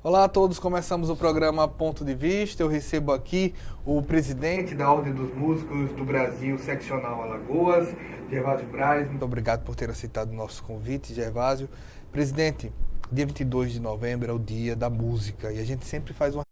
Olá a todos, começamos o programa Ponto de Vista. Eu recebo aqui o presidente da Ordem dos Músicos do Brasil, Seccional Alagoas, Gervásio Braz. Muito obrigado por ter aceitado o nosso convite, Gervásio. Presidente, dia 22 de novembro é o dia da música e a gente sempre faz uma...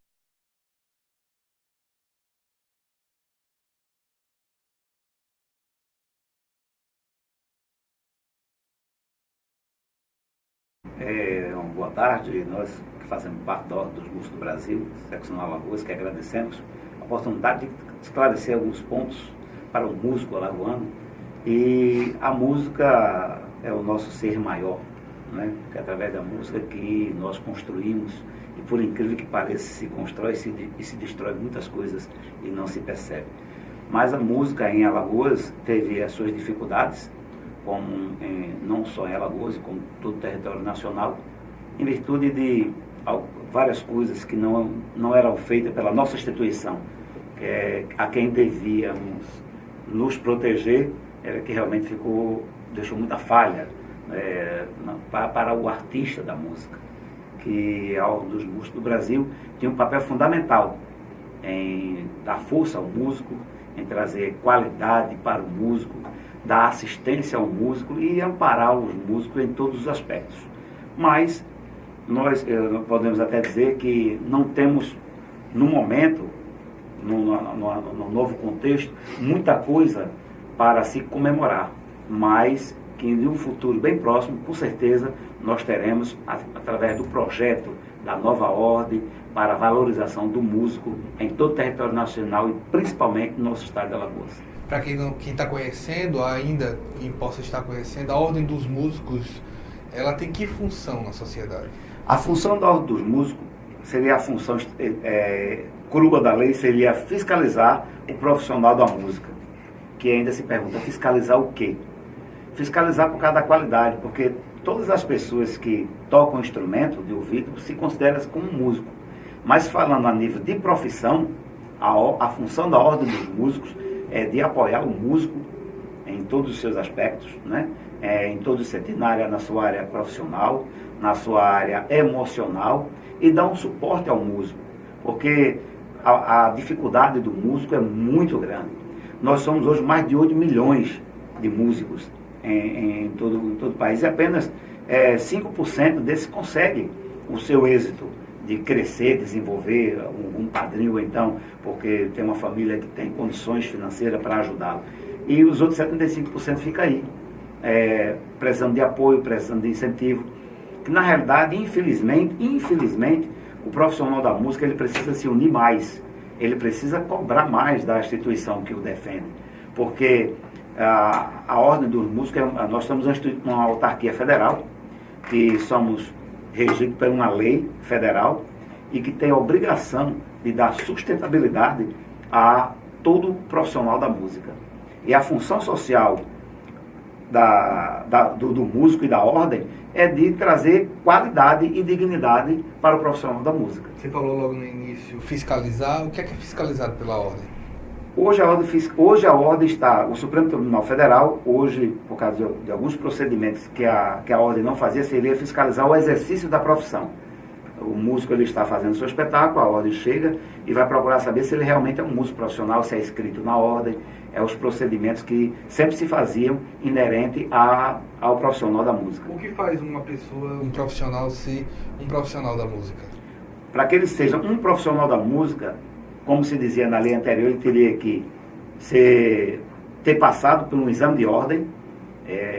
Uma boa tarde. Nós que fazemos parte da Ordem dos Músicos do Brasil, Seccional Alagoas, que agradecemos a oportunidade de esclarecer alguns pontos para o músico alagoano. E a música é o nosso ser maior, né? Que é através da música que nós construímos, e por incrível que pareça, se constrói e se destrói muitas coisas e não se percebe. Mas a música em Alagoas teve as suas dificuldades, como não só em Alagoas, como todo o território nacional, em virtude de várias coisas que não eram feitas pela nossa instituição, que é a quem devíamos nos proteger, era que realmente deixou muita falha para o artista da música, que a Ordem dos Músicos do Brasil tinha um papel fundamental em dar força ao músico, em trazer qualidade para o músico, dar assistência ao músico e amparar os músicos em todos os aspectos. Mas nós podemos até dizer que não temos, no momento, no novo contexto, muita coisa para se comemorar, mas que em um futuro bem próximo, com certeza, nós teremos, através do projeto da nova ordem, para a valorização do músico em todo o território nacional e principalmente no nosso estado de Alagoas. Para quem está conhecendo, ainda quem possa estar conhecendo, a Ordem dos Músicos, ela tem que função na sociedade? A função da Ordem dos Músicos seria a função crua da lei, seria fiscalizar o profissional da música, que ainda se pergunta, fiscalizar o quê? Fiscalizar por causa da qualidade, porque todas as pessoas que tocam instrumento de ouvido se consideram como músico. Mas falando a nível de profissão, a função da Ordem dos Músicos é de apoiar o músico em todos os seus aspectos, né? Em todos os sentidos, na sua área profissional, na sua área emocional, e dar um suporte ao músico, porque a dificuldade do músico é muito grande. Nós somos hoje mais de 8 milhões de músicos em todo o país, e apenas 5% desses conseguem o seu êxito de crescer, desenvolver um padrinho, ou então porque tem uma família que tem condições financeiras para ajudá-lo. E os outros 75% ficam aí, precisando de apoio, precisando de incentivo, que na realidade, infelizmente, o profissional da música ele precisa se unir mais, ele precisa cobrar mais da instituição que o defende, porque a Ordem dos Músicos, nós somos uma autarquia federal, que somos regido por uma lei federal e que tem a obrigação de dar sustentabilidade a todo profissional da música. E a função social do músico e da ordem é de trazer qualidade e dignidade para o profissional da música. Você falou logo no início, fiscalizar. O que é fiscalizado pela ordem? Hoje a ordem está, o Supremo Tribunal Federal, hoje, por causa de alguns procedimentos que a ordem não fazia, seria fiscalizar o exercício da profissão. O músico ele está fazendo seu espetáculo, a ordem chega e vai procurar saber se ele realmente é um músico profissional, se é inscrito na ordem, os procedimentos que sempre se faziam inerente ao profissional da música. O que faz uma pessoa, um profissional, ser um profissional da música? Para que ele seja um profissional da música, como se dizia na lei anterior, ele teria que ter passado por um exame de ordem,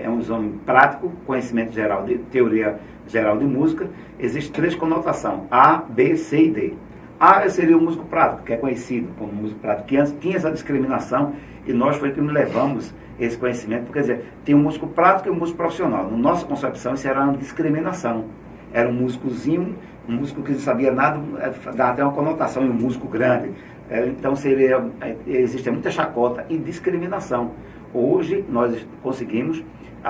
um exame prático, conhecimento geral de teoria geral de música. Existem 3 conotações, A, B, C e D. A seria o músico prático, que é conhecido como músico prático, que antes tinha essa discriminação e nós foi que levamos esse conhecimento, quer dizer, tem um músico prático e um músico profissional. Na nossa concepção, isso era uma discriminação. Era um músicozinho, um músico que não sabia nada, dá até uma conotação em um músico grande. Então existe muita chacota e discriminação. Hoje nós conseguimos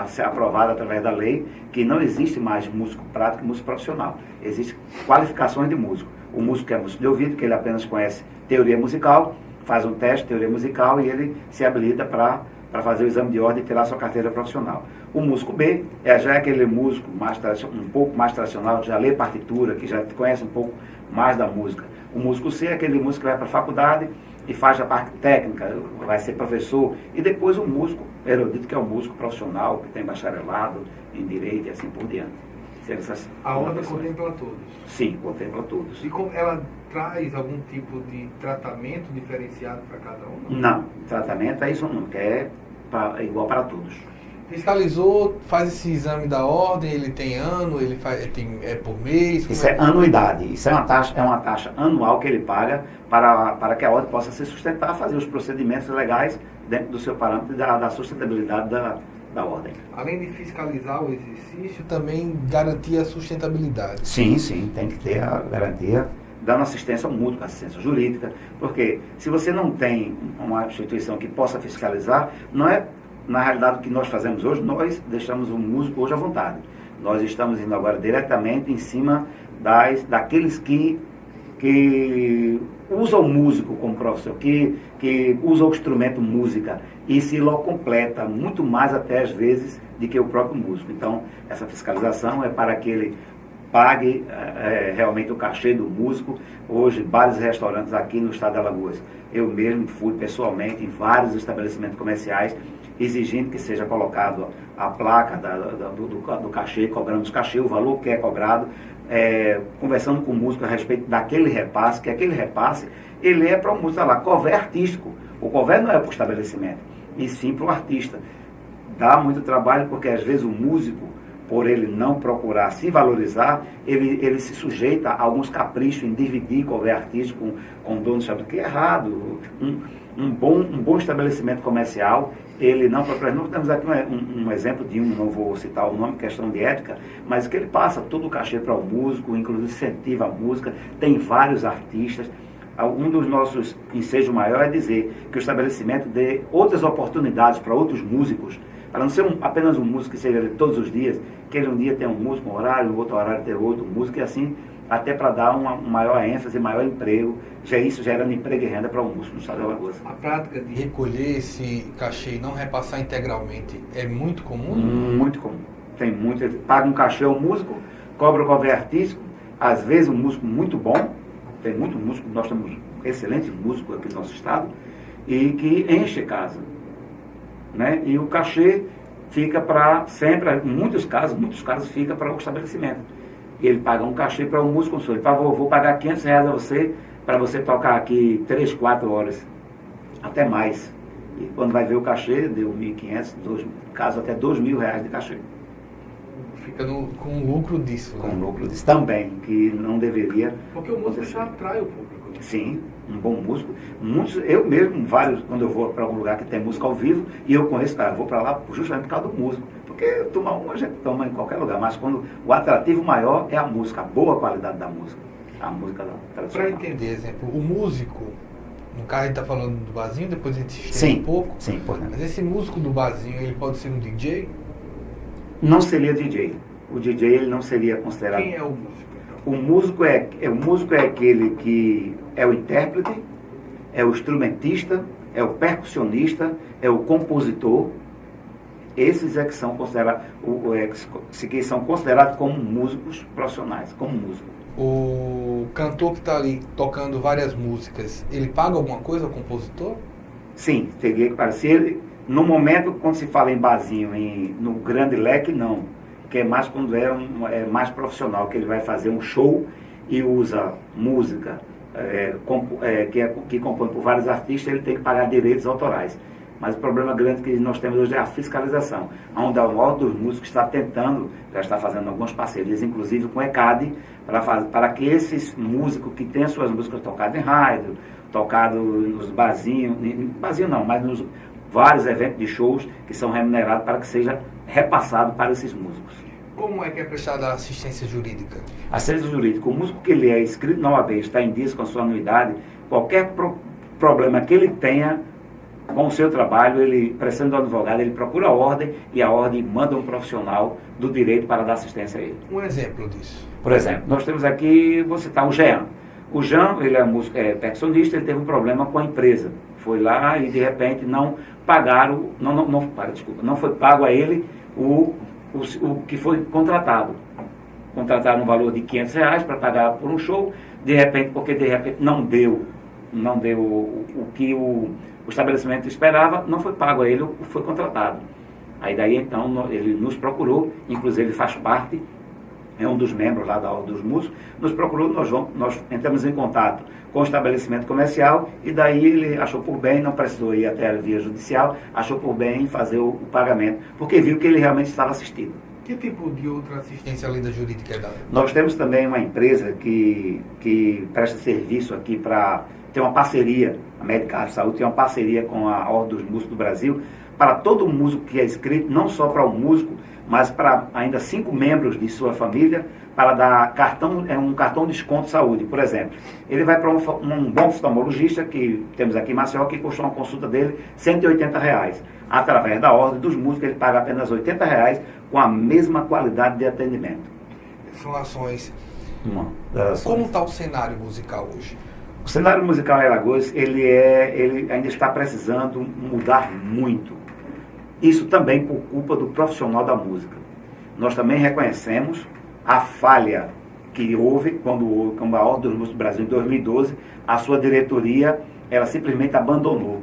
ser aprovado através da lei que não existe mais músico prático e músico profissional. Existem qualificações de músico. O músico que é músico de ouvido, que ele apenas conhece teoria musical, faz um teste de teoria musical e ele se habilita para para fazer o exame de ordem e tirar sua carteira profissional. O músico B já é aquele músico um pouco mais tradicional, que já lê partitura, que já conhece um pouco mais da música. O músico C é aquele músico que vai para a faculdade e faz a parte técnica, vai ser professor. E depois o músico erudito, que é o músico profissional, que tem bacharelado em direito e assim por diante. A ordem contempla todos? Sim, contempla todos. E ela traz algum tipo de tratamento diferenciado para cada um? Não, tratamento é isso não, que é igual para todos. Fiscalizou, faz esse exame da ordem, ele tem ano, é por mês? Isso é anuidade, isso é uma taxa anual que ele paga para que a ordem possa se sustentar, fazer os procedimentos legais dentro do seu parâmetro da sustentabilidade da ordem. Além de fiscalizar o exercício, também garantir a sustentabilidade. Sim, tem que ter a garantia, dando assistência mútua, assistência jurídica, porque se você não tem uma instituição que possa fiscalizar, não é, na realidade, o que nós fazemos hoje, nós deixamos o músico hoje à vontade. Nós estamos indo agora diretamente em cima daqueles que usam o músico como profissão, que usam o instrumento música e se completa muito mais até às vezes do que o próprio músico. Então, essa fiscalização é para que ele pague realmente o cachê do músico. Hoje, bares e restaurantes aqui no estado de Alagoas, eu mesmo fui pessoalmente em vários estabelecimentos comerciais exigindo que seja colocado a placa do cachê, cobrando os cachê, o valor que é cobrado, conversando com o músico a respeito daquele repasse, que aquele repasse, ele é para o músico, lá, cover artístico. O cover não é para o estabelecimento, e sim para o artista. Dá muito trabalho, porque às vezes o músico, por ele não procurar se valorizar, ele se sujeita a alguns caprichos em dividir cover artístico com o dono do estabelecimento, que é errado. Um bom estabelecimento comercial, ele não procura. Nós temos aqui um exemplo de não vou citar o nome, questão de ética, mas que ele passa todo o cachê para o músico, inclusive incentiva a música, tem vários artistas. Um dos nossos ensejos maiores é dizer que o estabelecimento dê outras oportunidades para outros músicos, para não ser apenas um músico que seja de todos os dias, que ele um dia tem um músico, um horário, no outro horário ter outro músico, e assim, até para dar uma maior ênfase, maior emprego, isso gerando emprego e renda para o músico no estado de Alagoas. A prática de recolher esse cachê e não repassar integralmente é muito comum? Muito comum. Tem muito. Ele paga um cachê ao músico, cobra o cover artístico, às vezes um músico muito bom, tem muito músico, nós temos excelentes músicos aqui no nosso estado, e que enche casa. Né? E o cachê fica para sempre, em muitos casos fica para o estabelecimento. Ele paga um cachê para um músico, ele fala, vou pagar R$500 a você, para você tocar aqui 3, 4 horas, até mais. E quando vai ver o cachê, deu R$1.500, caso até R$2.000 de cachê. Fica com lucro disso. Com lucro disso também, que não deveria. Porque o músico já atrai o público. Sim, um bom músico. Eu mesmo, quando eu vou para algum lugar que tem música ao vivo, e eu conheço, cara, eu vou para lá justamente por causa do músico. Porque tomar a gente toma em qualquer lugar, mas quando o atrativo maior é a música, a boa qualidade da música. A música tradicional. Para entender, exemplo, o músico, no caso a gente está falando do barzinho, depois a gente se estende um pouco. Sim, por exemplo. Mas esse músico do barzinho, ele pode ser um DJ? Não seria DJ. O DJ ele não seria considerado. Quem é o músico? O músico é aquele que é o intérprete, é o instrumentista, é o percussionista, é o compositor. Esses é que são considerados como músicos profissionais, como músico. O cantor que está ali tocando várias músicas, ele paga alguma coisa ao compositor? Sim, teria que pagar. No momento, quando se fala em barzinho, no grande leque, não. Que é mais quando é mais profissional, que ele vai fazer um show e usa música que compõe por vários artistas, ele tem que pagar direitos autorais. Mas o problema grande que nós temos hoje é a fiscalização, onde a maior dos músicos está tentando, já está fazendo algumas parcerias, inclusive com o ECAD, para que esses músicos que têm suas músicas tocadas em rádio, tocadas nos barzinhos, barzinho não, mas nos vários eventos de shows que são remunerados para que seja repassado para esses músicos. Como é que é prestada a assistência jurídica? Assistência jurídica, o músico que ele é inscrito na OAB, está em dia com a sua anuidade, qualquer problema que ele tenha com o seu trabalho, ele, precisando do advogado, ele procura a ordem e a ordem manda um profissional do direito para dar assistência a ele. Um exemplo disso? Por exemplo, nós temos aqui, vou citar o Jean. O Jean, ele é músico, percussionista, ele teve um problema com a empresa. Foi lá e de repente não pagaram, não foi pago a ele o que foi contratado. Contrataram um valor de R$ 500 para pagar por um show, porque de repente não deu o que o estabelecimento esperava, não foi pago a ele o que foi contratado. Aí daí então ele nos procurou, inclusive ele faz parte, é um dos membros lá da Ordem dos Músicos, nos procurou, nós entramos em contato com o estabelecimento comercial e daí ele achou por bem, não precisou ir até a via judicial, achou por bem fazer o pagamento, porque viu que ele realmente estava assistido. Que tipo de outra assistência além da jurídica é dada? Nós temos também uma empresa que presta serviço aqui para ter uma parceria, a Medicar Saúde tem uma parceria com a Ordem dos Músicos do Brasil, para todo músico que é inscrito, não só para o músico, mas para ainda 5 membros de sua família, para dar um cartão de desconto de saúde. Por exemplo, ele vai para um bom oftalmologista, que temos aqui em Maceió, que custou uma consulta dele R$ 180. Através da Ordem dos Músicos, ele paga apenas R$ 80 com a mesma qualidade de atendimento. São ações. Das ações. Como está o cenário musical hoje? O cenário musical em Alagoas, ele ainda está precisando mudar muito. Isso também por culpa do profissional da música. Nós também reconhecemos a falha que houve quando a Ordem dos Músicos do Brasil, em 2012, a sua diretoria, ela simplesmente abandonou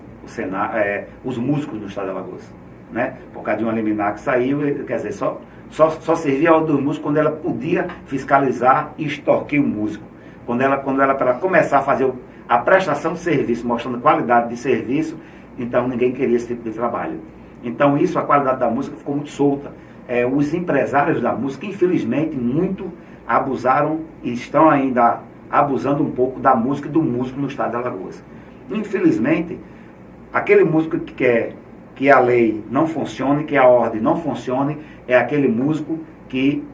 os músicos do estado de Alagoas. Né? Por causa de uma liminar que saiu, quer dizer, só servia a Ordem dos Músicos quando ela podia fiscalizar e extorquir o músico. Quando ela para começar a fazer a prestação de serviço, mostrando qualidade de serviço, então ninguém queria esse tipo de trabalho. Então a qualidade da música ficou muito solta. Os empresários da música, infelizmente, muito abusaram e estão ainda abusando um pouco da música e do músico no estado de Alagoas. Infelizmente, aquele músico que quer que a lei não funcione, que a ordem não funcione, é aquele músico que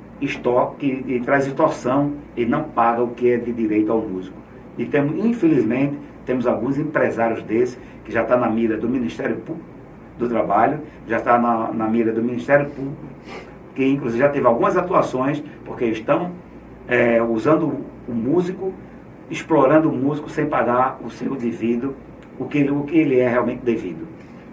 traz extorsão e não paga o que é de direito ao músico. E infelizmente, temos alguns empresários desses que já estão na mira do Ministério Público do Trabalho, já está na mira do Ministério Público, que inclusive já teve algumas atuações, porque estão usando o músico, explorando o músico sem pagar o seu devido, o que ele é realmente devido.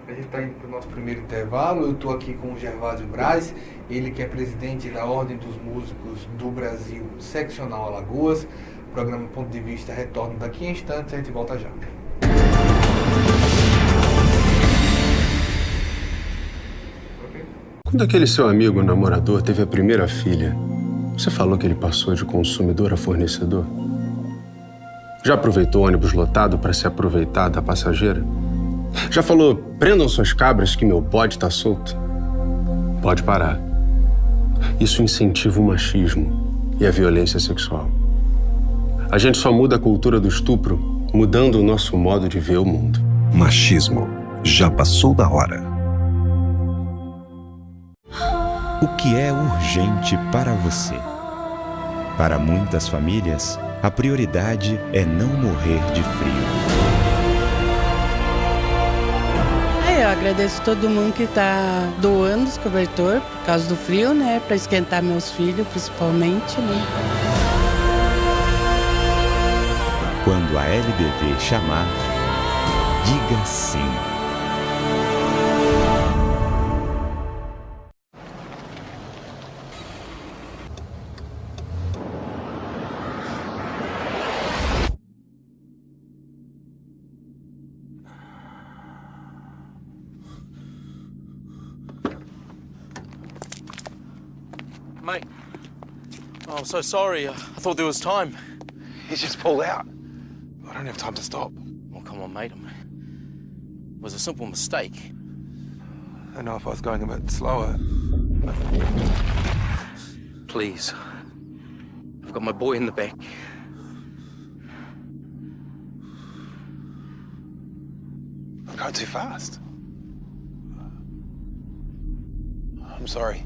A gente está indo para o nosso primeiro intervalo. Eu estou aqui com o Gervásio Braz, ele que é presidente da Ordem dos Músicos do Brasil, seccional Alagoas. O programa Ponto de Vista retorna daqui a instantes, a gente volta já. Quando aquele seu amigo namorador teve a primeira filha, você falou que ele passou de consumidor a fornecedor? Já aproveitou o ônibus lotado para se aproveitar da passageira? Já falou, prendam suas cabras que meu bode tá solto? Pode parar. Isso incentiva o machismo e a violência sexual. A gente só muda a cultura do estupro mudando o nosso modo de ver o mundo. Machismo. Já passou da hora. O que é urgente para você? Para muitas famílias, a prioridade é não morrer de frio. Eu agradeço todo mundo que está doando os cobertores por causa do frio, né? Para esquentar meus filhos, principalmente, né? Quando a LBV chamar, diga sim. Mate, I'm so sorry. I thought there was time. He's just pulled out. I don't have time to stop. Oh, come on, mate. It was a simple mistake. I know if I was going a bit slower. Please. I've got my boy in the back. I'm going too fast. I'm sorry.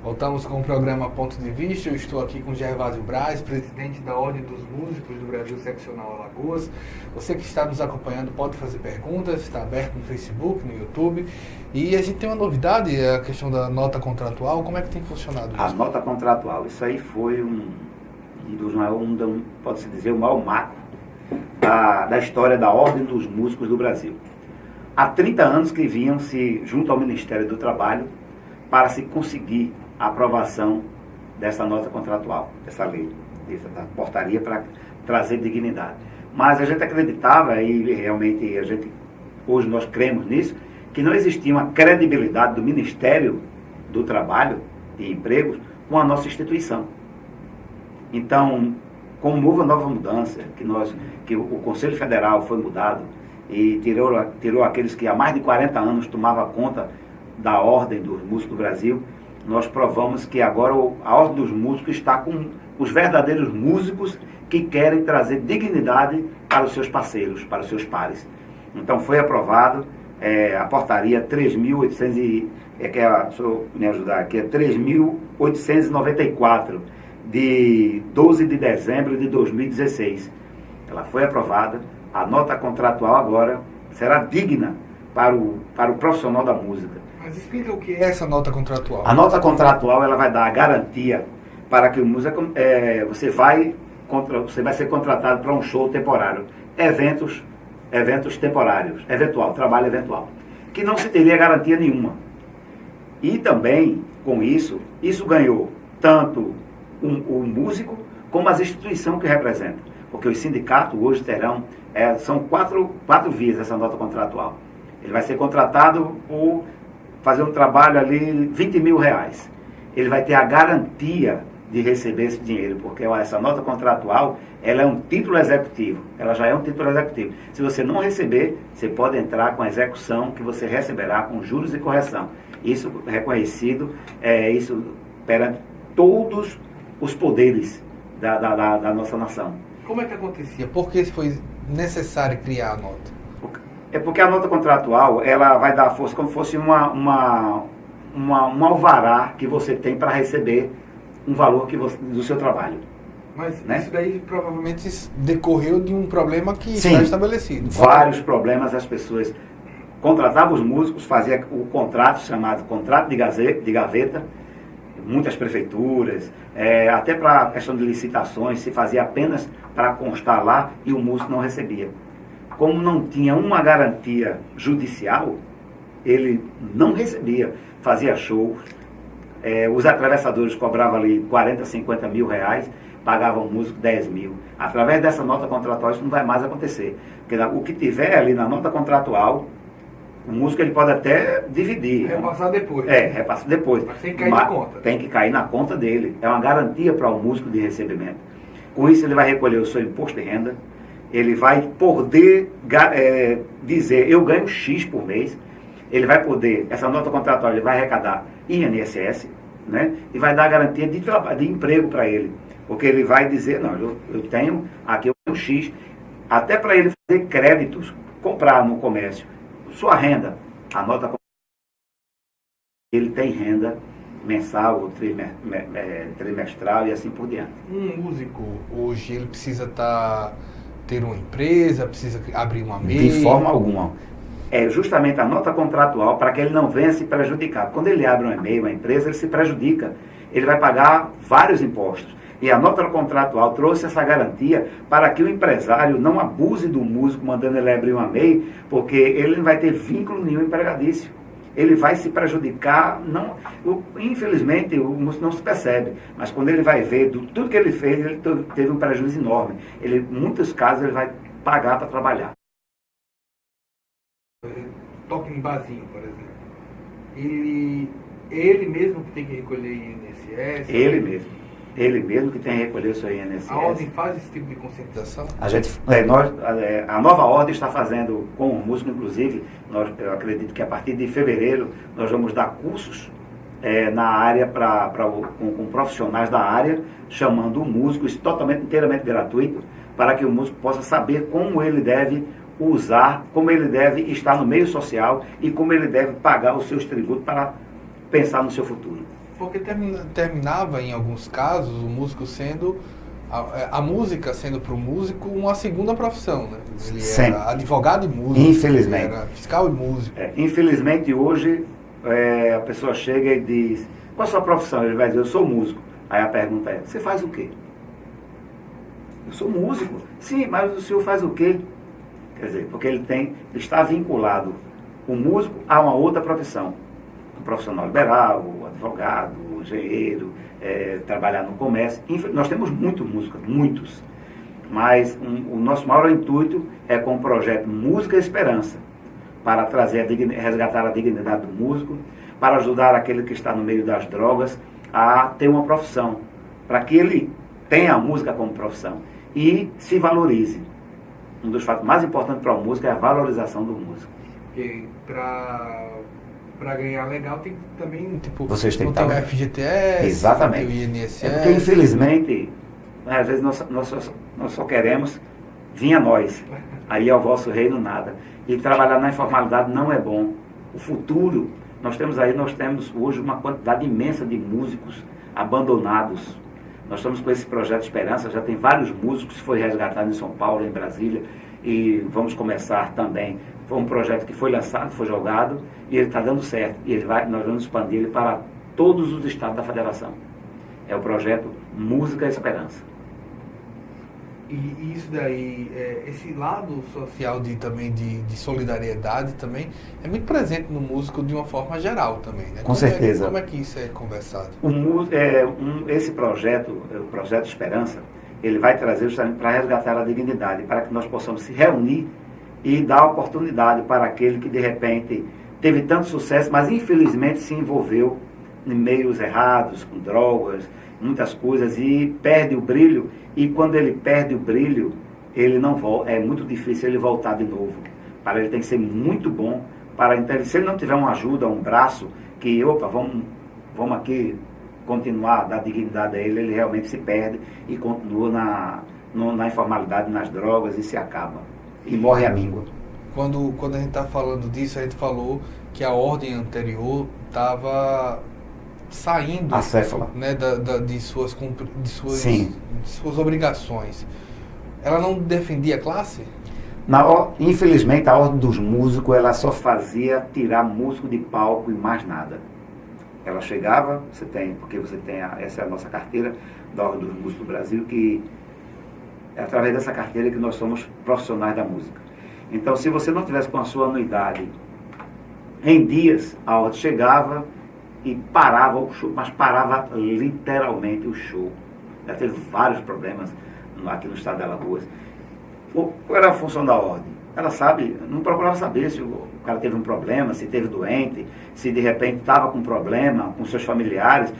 Voltamos com o programa Ponto de Vista. Eu estou aqui com Gervásio Braz, presidente da Ordem dos Músicos do Brasil Seccional Alagoas. Você que está nos acompanhando pode fazer perguntas, está aberto no Facebook, no YouTube. E a gente tem uma novidade, a questão da nota contratual. Como é que tem funcionado isso? A nota contratual, isso aí foi pode-se dizer, o maior marco da história da Ordem dos Músicos do Brasil. Há 30 anos que vinham-se junto ao Ministério do Trabalho para se conseguir a aprovação dessa nota contratual, dessa lei, dessa portaria para trazer dignidade. Mas a gente acreditava, e realmente hoje nós cremos nisso, que não existia uma credibilidade do Ministério do Trabalho e Empregos com a nossa instituição. Então, como houve uma nova mudança, que o Conselho Federal foi mudado e tirou aqueles que há mais de 40 anos tomavam conta da Ordem dos Músicos do Brasil, nós provamos que agora a Ordem dos Músicos está com os verdadeiros músicos que querem trazer dignidade para os seus parceiros, para os seus pares. Então foi aprovado a portaria 3.894, de 12 de dezembro de 2016. Ela foi aprovada. A nota contratual agora será digna para o profissional da música. Mas explica o que é essa nota contratual. A nota contratual ela vai dar a garantia para que o músico você vai ser contratado para um show temporário, eventos temporários, trabalho eventual, que não se teria garantia nenhuma. E também com isso ganhou tanto o músico como as instituições que representam, porque os sindicatos hoje terão são quatro vias essa nota contratual. Ele vai ser contratado por fazer um trabalho ali, 20 mil reais. Ele vai ter a garantia de receber esse dinheiro, porque essa nota contratual, ela é um título executivo. Ela já é um título executivo. Se você não receber, você pode entrar com a execução que você receberá com juros e correção. Isso reconhecido, isso perante todos os poderes da nossa nação. Como é que acontecia? Por que foi necessário criar a nota? É porque a nota contratual, ela vai dar força como se fosse um alvará que você tem para receber um valor do seu trabalho. Mas né? Isso daí provavelmente decorreu de um problema que Sim, está estabelecido. Vários problemas, as pessoas contratavam os músicos, faziam o contrato chamado contrato de gaveta, muitas prefeituras, até para a questão de licitações, se fazia apenas para constar lá e o músico não recebia. Como não tinha uma garantia judicial, ele não recebia, fazia shows, os atravessadores cobravam ali 40, 50 mil reais, pagavam o músico 10 mil. Através dessa nota contratual isso não vai mais acontecer, porque o que tiver ali na nota contratual, o músico ele pode até dividir. Repassar depois. Repassa depois. Mas tem que cair na conta. Tem que cair na conta dele. É uma garantia para o músico de recebimento. Com isso ele vai recolher o seu imposto de renda, ele vai poder dizer, eu ganho X por mês, ele vai poder, essa nota contratual, ele vai arrecadar INSS, né? E vai dar garantia de emprego para ele, porque ele vai dizer, não, eu tenho aqui um X, até para ele fazer créditos, comprar no comércio, sua renda, a nota contratual, ele tem renda mensal ou trimestral e assim por diante. Um músico, hoje, ele precisa ter uma empresa, precisa abrir uma MEI? De forma alguma. É justamente a nota contratual para que ele não venha se prejudicar. Quando ele abre uma MEI, uma empresa, ele se prejudica. Ele vai pagar vários impostos. E a nota contratual trouxe essa garantia para que o empresário não abuse do músico mandando ele abrir uma MEI, porque ele não vai ter vínculo nenhum empregadício. Ele vai se prejudicar, infelizmente o músico não se percebe, mas quando ele vai ver tudo que ele fez, ele teve um prejuízo enorme. Em muitos casos ele vai pagar para trabalhar. Toca em barzinho, por exemplo. Ele mesmo que tem que recolher INSS? Ele mesmo que tem que recolher o seu INSS. A ordem faz esse tipo de conscientização? A nova ordem está fazendo com o músico, inclusive, eu acredito que a partir de fevereiro nós vamos dar cursos na área com profissionais da área, chamando o músico, isso inteiramente gratuito, para que o músico possa saber como ele deve usar, como ele deve estar no meio social e como ele deve pagar os seus tributos para pensar no seu futuro. Porque terminava, em alguns casos, o músico sendo... A música sendo para o músico uma segunda profissão, né? Ele Sempre. era advogado e músico. Infelizmente. Ele era fiscal e músico. Infelizmente, hoje, a pessoa chega e diz, qual a sua profissão? Ele vai dizer, eu sou músico. Aí a pergunta é, você faz o quê? Eu sou músico. Sim, mas o senhor faz o quê? Quer dizer, porque ele está vinculado o músico a uma outra profissão. Um profissional liberal, advogado, engenheiro, trabalhar no comércio. Nós temos muitos músicos, muitos. Mas o nosso maior intuito é com o projeto Música e Esperança, para trazer resgatar a dignidade do músico, para ajudar aquele que está no meio das drogas a ter uma profissão, para que ele tenha a música como profissão e se valorize. Um dos fatos mais importantes para o músico é a valorização do músico. Porque para ganhar legal tem que também, tipo, Vocês têm não que tem o estar... FGTS, Exatamente. tem o INSS. É porque, infelizmente, às vezes nós só queremos vir a nós. Aí ao vosso reino nada. E trabalhar na informalidade não é bom. O futuro, nós temos hoje uma quantidade imensa de músicos abandonados. Nós estamos com esse projeto Esperança, já tem vários músicos que foi resgatado em São Paulo, em Brasília, e vamos começar também. Foi um projeto que foi lançado, foi jogado, e ele está dando certo. E nós vamos expandir ele para todos os estados da federação. É o projeto Música e Esperança. E isso daí, esse lado social também de solidariedade também é muito presente no músico de uma forma geral também, né? Com certeza. Como é que isso é conversado? Esse projeto, o projeto Esperança, ele vai trazer justamente para resgatar a dignidade, para que nós possamos se reunir e dar oportunidade para aquele que de repente teve tanto sucesso, mas infelizmente se envolveu em meios errados, com drogas, muitas coisas, e perde o brilho. E quando ele perde o brilho, ele não volta, é muito difícil ele voltar de novo. Para ele tem que ser muito bom, se ele não tiver uma ajuda, um braço, que vamos aqui continuar a dar dignidade a ele realmente se perde e continua na informalidade, nas drogas, e se acaba. E morre a míngua. Quando a gente está falando disso, a gente falou que a ordem anterior estava saindo, acéfala, né, de suas obrigações. Ela não defendia a classe? Infelizmente, a ordem dos músicos, ela só fazia tirar músico de palco e mais nada. Ela chegava, essa é a nossa carteira da Ordem dos Músicos do Brasil, que é através dessa carteira que nós somos profissionais da música. Então, se você não tivesse com a sua anuidade em dias, a ordem chegava e parava o show, mas parava literalmente o show. Já teve vários problemas aqui no estado de Alagoas. Qual era a função da ordem? Ela não procurava saber se o cara teve um problema, se teve doente, se de repente estava com problema com seus familiares,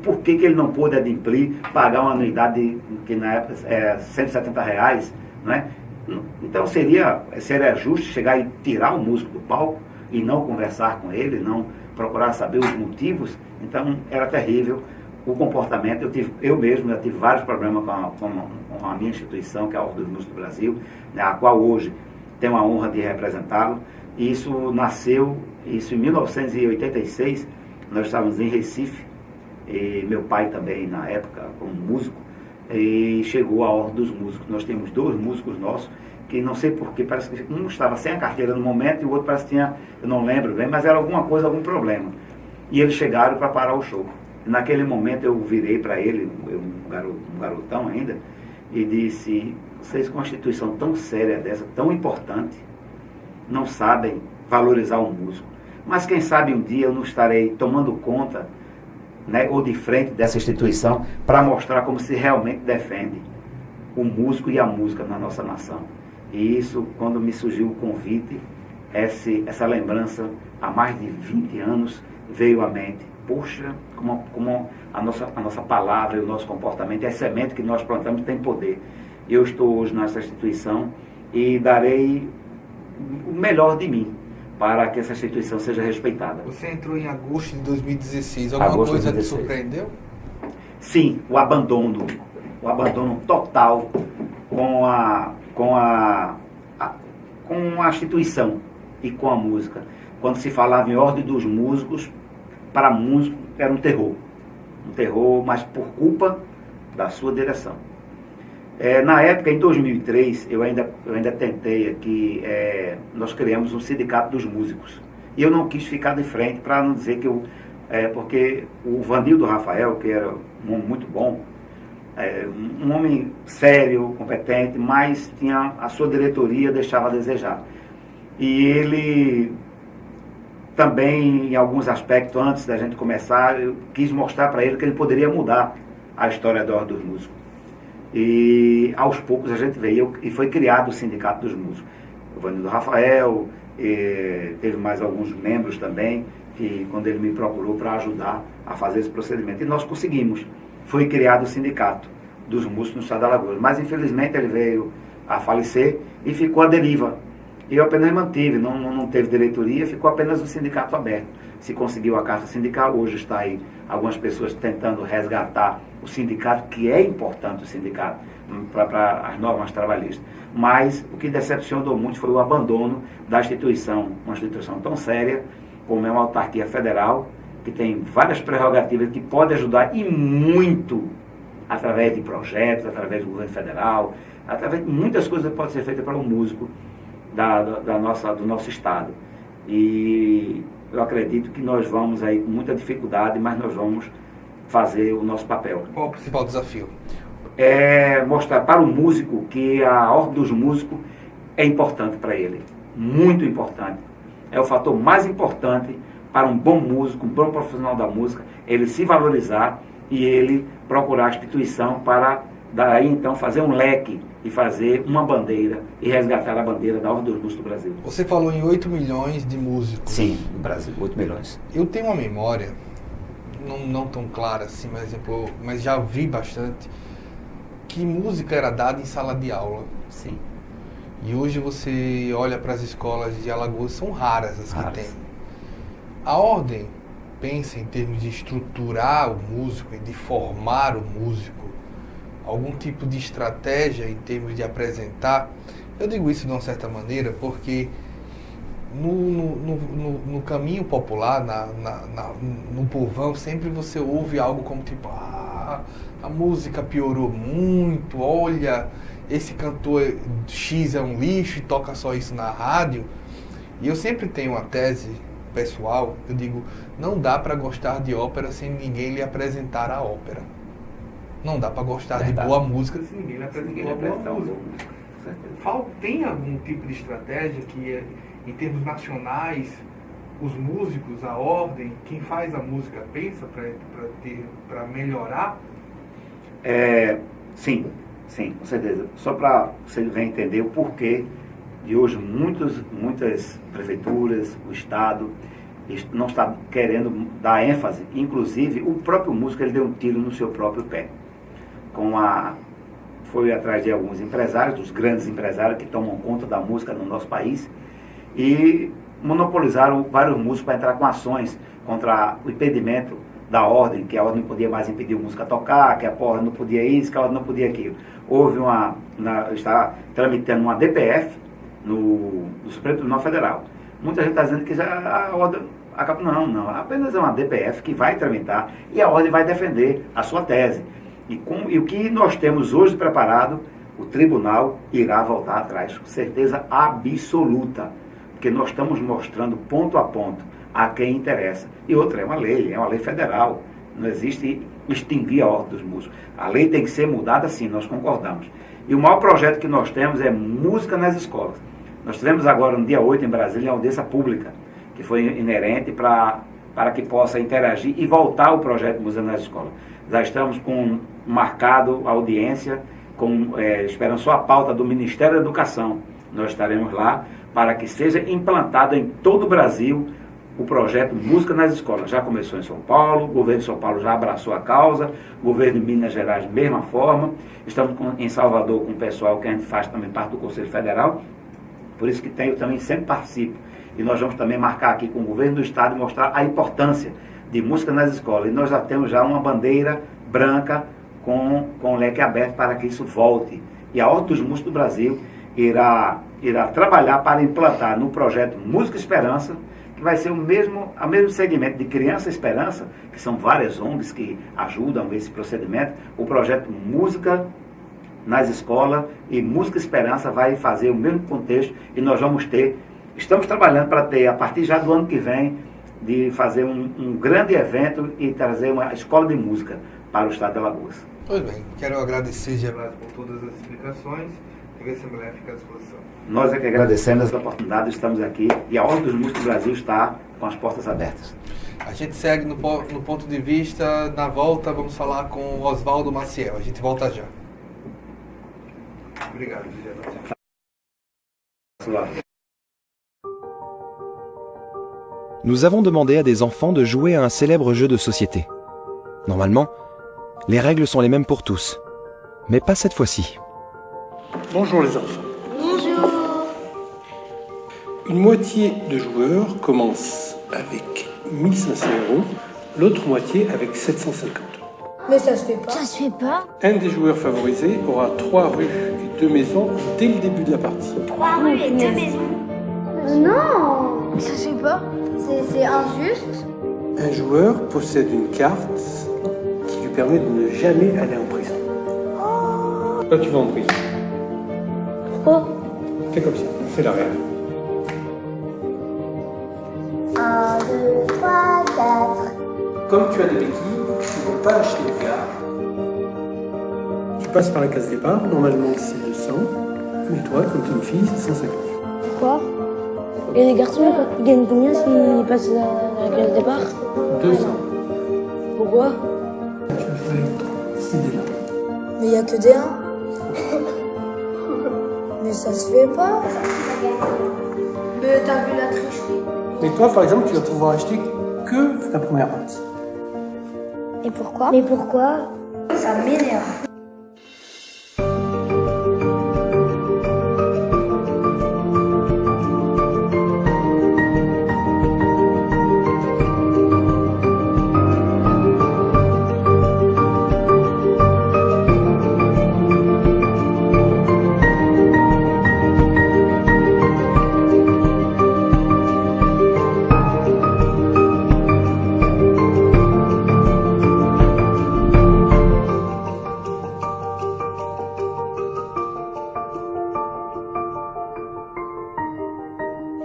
por que ele não pôde adimplir, pagar uma anuidade que na época é R$170, né? Então seria justo chegar e tirar o músico do palco e não conversar com ele, não procurar saber os motivos. Então era terrível o comportamento. Eu mesmo já tive vários problemas com a minha instituição, que é a Ordem dos Músicos do Brasil, né, a qual hoje tenho a honra de representá-lo. Isso nasceu em 1986, nós estávamos em Recife, e meu pai também na época, como músico, e chegou a Ordem dos Músicos. Nós temos 2 músicos nossos, que não sei porquê, parece que um estava sem a carteira no momento e o outro parece que tinha, eu não lembro bem, mas era alguma coisa, algum problema. E eles chegaram para parar o show. Naquele momento eu virei para ele, um garotão ainda, e disse: vocês com uma instituição tão séria dessa, tão importante, não sabem valorizar o músico. Mas quem sabe um dia eu não estarei tomando conta, né, ou de frente dessa instituição, para mostrar como se realmente defende o músico e a música na nossa nação. E isso, quando me surgiu o convite, essa lembrança, há mais de 20 anos, veio à mente. Poxa, como a nossa palavra e o nosso comportamento, a semente que nós plantamos tem poder. Eu estou hoje nessa instituição e darei o melhor de mim para que essa instituição seja respeitada. Você entrou em agosto de 2016. Alguma coisa te surpreendeu? Sim, o abandono total com a instituição e com a música. Quando se falava em Ordem dos Músicos, para músico era um terror. um terror, mas por culpa da sua direção. Na época, em 2003, eu ainda tentei aqui, nós criamos um sindicato dos músicos. E eu não quis ficar de frente para não dizer que eu... porque o Vanildo Rafael, que era um homem muito bom, um homem sério, competente, mas tinha a sua diretoria deixava a desejar. E ele também, em alguns aspectos, antes da gente começar, eu quis mostrar para ele que ele poderia mudar a história da Ordem dos Músicos. E aos poucos a gente veio, e foi criado o Sindicato dos Músicos. O Vanildo Rafael, teve mais alguns membros também, que quando ele me procurou para ajudar a fazer esse procedimento. E nós conseguimos. Foi criado o Sindicato dos Músicos no estado de Alagoas. Mas infelizmente ele veio a falecer e ficou à deriva. E eu apenas mantive, não teve diretoria, ficou apenas o sindicato aberto. Se conseguiu a carta sindical, hoje está aí algumas pessoas tentando resgatar o sindicato, que é importante o sindicato, para as normas trabalhistas. Mas o que decepcionou muito foi o abandono da instituição, uma instituição tão séria como é uma autarquia federal, que tem várias prerrogativas que pode ajudar e muito através de projetos, através do governo federal, através de muitas coisas que podem ser feitas para o músico do nosso estado. E eu acredito que nós vamos aí com muita dificuldade, mas nós vamos fazer o nosso papel. Qual o principal desafio? É mostrar para o músico que a Ordem dos Músicos é importante para ele, muito importante. É o fator mais importante para um bom músico, um bom profissional da música, ele se valorizar e ele procurar a instituição para daí então fazer um leque e fazer uma bandeira e resgatar a bandeira da Ordem dos Músicos do Brasil. Você falou em 8 milhões de músicos. Sim, no Brasil, 8 milhões. Eu tenho uma memória, não tão clara assim, mas já vi bastante, que música era dada em sala de aula. Sim. E hoje você olha para as escolas de Alagoas, são raras as que tem. A Ordem pensa em termos de estruturar o músico e de formar o músico, algum tipo de estratégia em termos de apresentar. Eu digo isso de uma certa maneira porque no caminho popular, no povão, sempre você ouve algo como tipo, a música piorou muito, olha, esse cantor X é um lixo e toca só isso na rádio. E eu sempre tenho uma tese pessoal, eu digo, não dá para gostar de ópera sem ninguém lhe apresentar a ópera. Não dá para gostar de boa música se ninguém lhe apresentar boa música. Tem algum tipo de estratégia que, em termos nacionais, os músicos, a ordem, quem faz a música pensa para melhorar? Sim, com certeza. Só para você entender o porquê de hoje muitas prefeituras, o Estado, não está querendo dar ênfase. Inclusive, o próprio músico ele deu um tiro no seu próprio pé. Foi atrás de alguns empresários, dos grandes empresários que tomam conta da música no nosso país, e monopolizaram vários músicos para entrar com ações contra o impedimento da ordem, que a ordem não podia mais impedir o músico a tocar, que a ordem não podia isso, que a ordem não podia aquilo. Está tramitando uma DPF no Supremo Tribunal Federal. Muita gente está dizendo que já a ordem acaba. Não, apenas é uma DPF que vai tramitar e a ordem vai defender a sua tese. E o que nós temos hoje preparado, o tribunal irá voltar atrás, com certeza absoluta, porque nós estamos mostrando ponto a ponto a quem interessa. E outra, é uma lei federal, não existe extinguir a Ordem dos Músicos. A lei tem que ser mudada sim, nós concordamos. E o maior projeto que nós temos é música nas escolas. Nós tivemos agora, no dia 8, em Brasília, a audiência pública, que foi inerente para que possa interagir e voltar o projeto Música nas Escolas. Já estamos marcado a audiência, esperando só a pauta do Ministério da Educação. Nós estaremos lá para que seja implantado em todo o Brasil o projeto Música nas Escolas. Já começou em São Paulo, o governo de São Paulo já abraçou a causa, o governo de Minas Gerais, da mesma forma. Estamos em Salvador com o pessoal que a gente faz também parte do Conselho Federal, por isso que eu também sempre participo. E nós vamos também marcar aqui com o governo do Estado e mostrar a importância de música nas escolas. E nós já temos uma bandeira branca com o leque aberto para que isso volte. E a Ordem dos Músicos do Brasil irá trabalhar para implantar no projeto Música Esperança, que vai ser o mesmo segmento de Criança Esperança, que são várias ONGs que ajudam esse procedimento. O projeto Música nas Escolas e Música Esperança vai fazer o mesmo contexto e nós estamos trabalhando para ter, a partir já do ano que vem, de fazer um grande evento e trazer uma escola de música para o estado de Alagoas. Pois bem, quero agradecer, Gervásio, por todas as explicações e ver se a mulher fica à disposição. Nós é que agradecemos essa oportunidade, estamos aqui e a Ordem dos Músicos do Brasil está com as portas abertas. A gente segue no ponto de vista. Na volta, vamos falar com Oswaldo Maciel. A gente volta já. Obrigado, Gervásio. Nous avons demandé à des enfants de jouer à un célèbre jeu de société. Normalement, les règles sont les mêmes pour tous, mais pas cette fois-ci. Bonjour les enfants. Bonjour. Une moitié de joueurs commence avec 1500 €, l'autre moitié avec 750 €. Mais ça se fait pas. Ça se fait pas. Un des joueurs favorisés aura 3 rues et 2 maisons dès le début de la partie. 3 rues et 2 maisons. Non. Ça se fait pas. C'est injuste. Un joueur possède une carte qui lui permet de ne jamais aller en prison. Toi tu vas en prison. Pourquoi? C'est comme ça, c'est la règle. 1, 2, 3, 4. Comme tu as des béquilles, tu ne peux pas acheter de carte. Tu passes par la case départ, normalement c'est 200, mais toi, comme tu es une fille, c'est 150. Pourquoi? Et les garçons ils gagnent combien s'ils passent à la case départ? 200. Pourquoi? Tu as fait 6 dés-là. Mais il n'y a que des 1. Mais ça se fait pas. Mais t'as vu la tricherie. Mais toi, par exemple, tu vas pouvoir acheter que la première partie. Et pourquoi? Mais pourquoi? Ça m'énerve.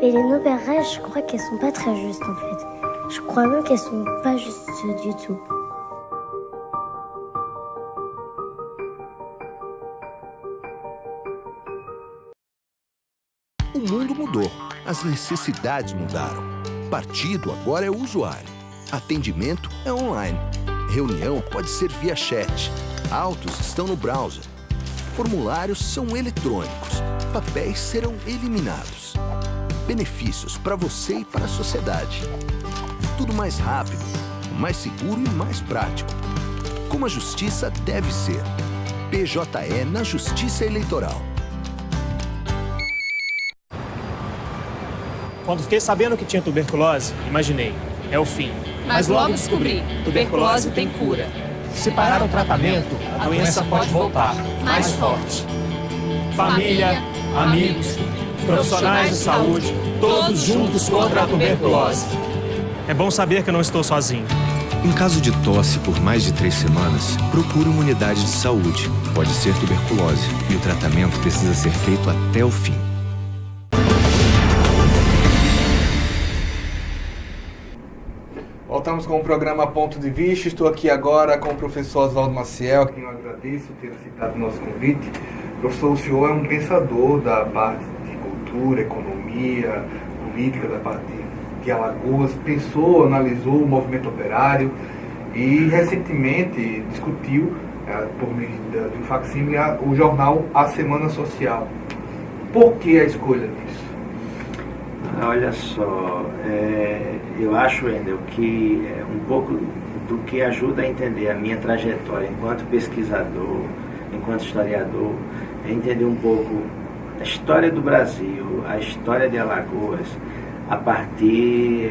Et les nouvelles règles, je crois qu'elles sont pas très justes en fait. Je crois même qu'elles sont pas justes du tout. O mundo mudou, as necessidades mudaram. Partido agora é o usuário. Atendimento é online. Reunião pode ser via chat. Autos estão no browser. Formulários são eletrônicos. Papéis serão eliminados. Benefícios para você e para a sociedade. Tudo mais rápido, mais seguro e mais prático. Como a justiça deve ser. PJE na Justiça Eleitoral. Quando fiquei sabendo que tinha tuberculose, imaginei, é o fim. Mas logo descobri, tuberculose tem cura. Se parar o tratamento, a doença pode voltar, mais forte. Família, amigos, profissionais de saúde, todos juntos contra a tuberculose. É bom saber que eu não estou sozinho. Em caso de tosse por mais de 3 semanas, procure uma unidade de saúde. Pode ser tuberculose e o tratamento precisa ser feito até o fim. Voltamos com o programa Ponto de Vista. Estou aqui agora com o professor Oswaldo Maciel, a quem eu agradeço por ter aceitado o nosso convite. Professor, o senhor é um pensador da parte de cultura, economia, política, da parte de Alagoas. Pensou, analisou o movimento operário e recentemente discutiu, por meio de um facsímile, o jornal A Semana Social. Por que a escolha disso? Olha só, eu acho, Wendel, que um pouco do que ajuda a entender a minha trajetória enquanto pesquisador, enquanto historiador, é entender um pouco a história do Brasil, a história de Alagoas, a partir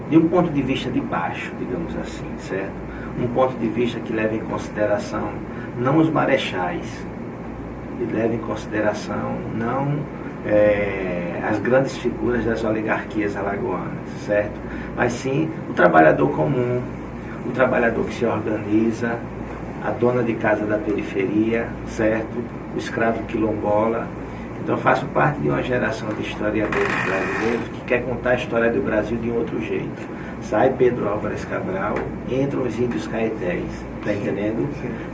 de um ponto de vista de baixo, digamos assim, certo? Um ponto de vista que leva em consideração não os marechais, que leva em consideração não as grandes figuras das oligarquias alagoanas, certo? Mas sim o trabalhador comum, o trabalhador que se organiza, a dona de casa da periferia, certo? O escravo quilombola. Então eu faço parte de uma geração de historiadores brasileiros que quer contar a história do Brasil de um outro jeito. Sai Pedro Álvares Cabral, entram os índios caetés, tá entendendo?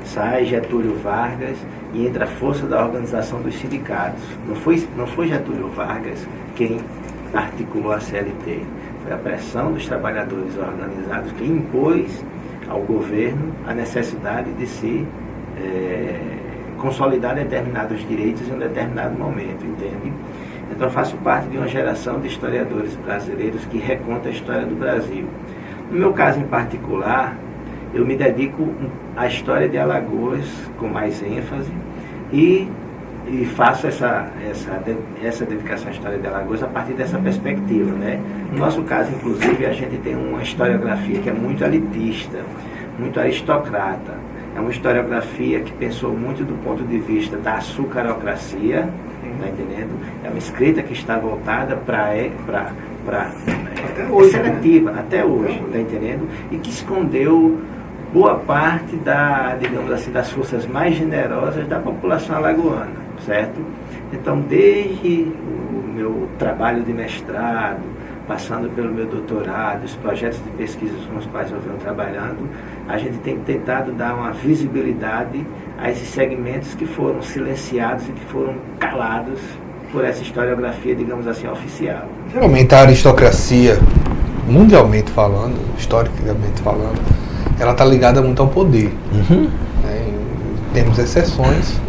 Sai Getúlio Vargas e entra a força da organização dos sindicatos. Não foi Getúlio Vargas quem articulou a CLT, foi a pressão dos trabalhadores organizados que impôs ao governo a necessidade de se consolidar determinados direitos em um determinado momento, entende? Então eu faço parte de uma geração de historiadores brasileiros que reconta a história do Brasil. No meu caso em particular, eu me dedico à história de Alagoas com mais ênfase e faço essa dedicação à história de Alagoas a partir dessa perspectiva, né? No nosso caso, inclusive, a gente tem uma historiografia que é muito elitista, muito aristocrata. É uma historiografia que pensou muito do ponto de vista da açucarocracia, tá entendendo? É uma escrita que está voltada para seletiva, até hoje, tá entendendo? E que escondeu boa parte digamos assim, das forças mais generosas da população alagoana, certo? Então, desde o meu trabalho de mestrado, passando pelo meu doutorado, os projetos de pesquisa com os quais eu venho trabalhando, a gente tem tentado dar uma visibilidade a esses segmentos que foram silenciados e que foram calados por essa historiografia, digamos assim, oficial. Geralmente a aristocracia, mundialmente falando, historicamente falando, ela está ligada muito ao poder. Né? Temos exceções,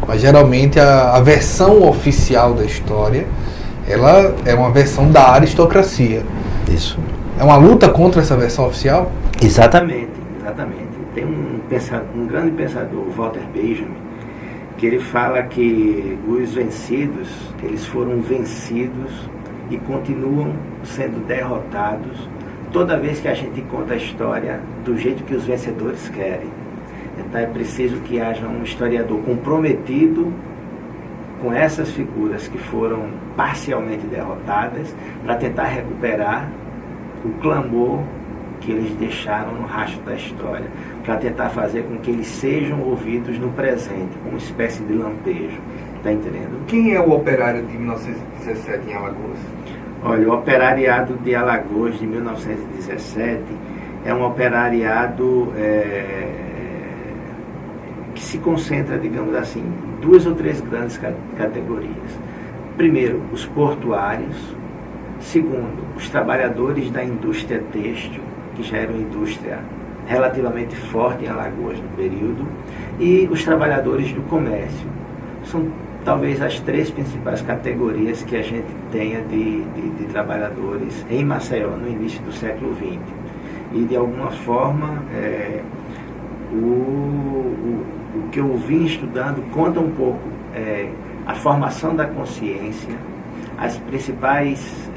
mas geralmente a versão oficial da história, ela é uma versão da aristocracia. Isso. É uma luta contra essa versão oficial? Exatamente. Tem um grande pensador, Walter Benjamin, que ele fala que os vencidos, eles foram vencidos e continuam sendo derrotados toda vez que a gente conta a história do jeito que os vencedores querem. Então é preciso que haja um historiador comprometido com essas figuras que foram parcialmente derrotadas para tentar recuperar o clamor que eles deixaram no rastro da história, para tentar fazer com que eles sejam ouvidos no presente, como uma espécie de lampejo. Está entendendo? Quem é o operário de 1917 em Alagoas? Olha, o operariado de Alagoas de 1917 é um operariado que se concentra, digamos assim, em 2 ou 3 grandes categorias. Primeiro, os portuários. Segundo, os trabalhadores da indústria têxtil, que já era uma indústria relativamente forte em Alagoas no período, e os trabalhadores do comércio. São talvez as 3 principais categorias que a gente tenha de trabalhadores em Maceió no início do século XX. E de alguma forma o que eu vim estudando conta um pouco a formação da consciência, as principais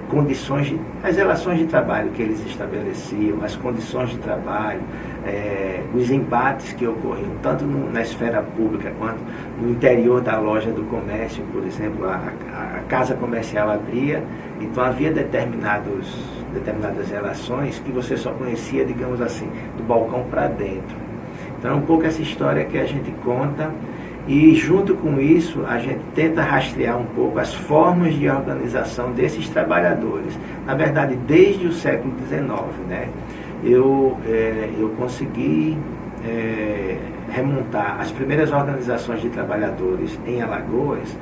condições, as relações de trabalho que eles estabeleciam, as condições de trabalho, os embates que ocorriam tanto na esfera pública quanto no interior da loja do comércio, por exemplo, a casa comercial abria, então havia determinadas relações que você só conhecia, digamos assim, do balcão para dentro. Então é um pouco essa história que a gente conta. E junto com isso, a gente tenta rastrear um pouco as formas de organização desses trabalhadores. Na verdade, desde o século XIX, né, eu consegui remontar as primeiras organizações de trabalhadores em Alagoas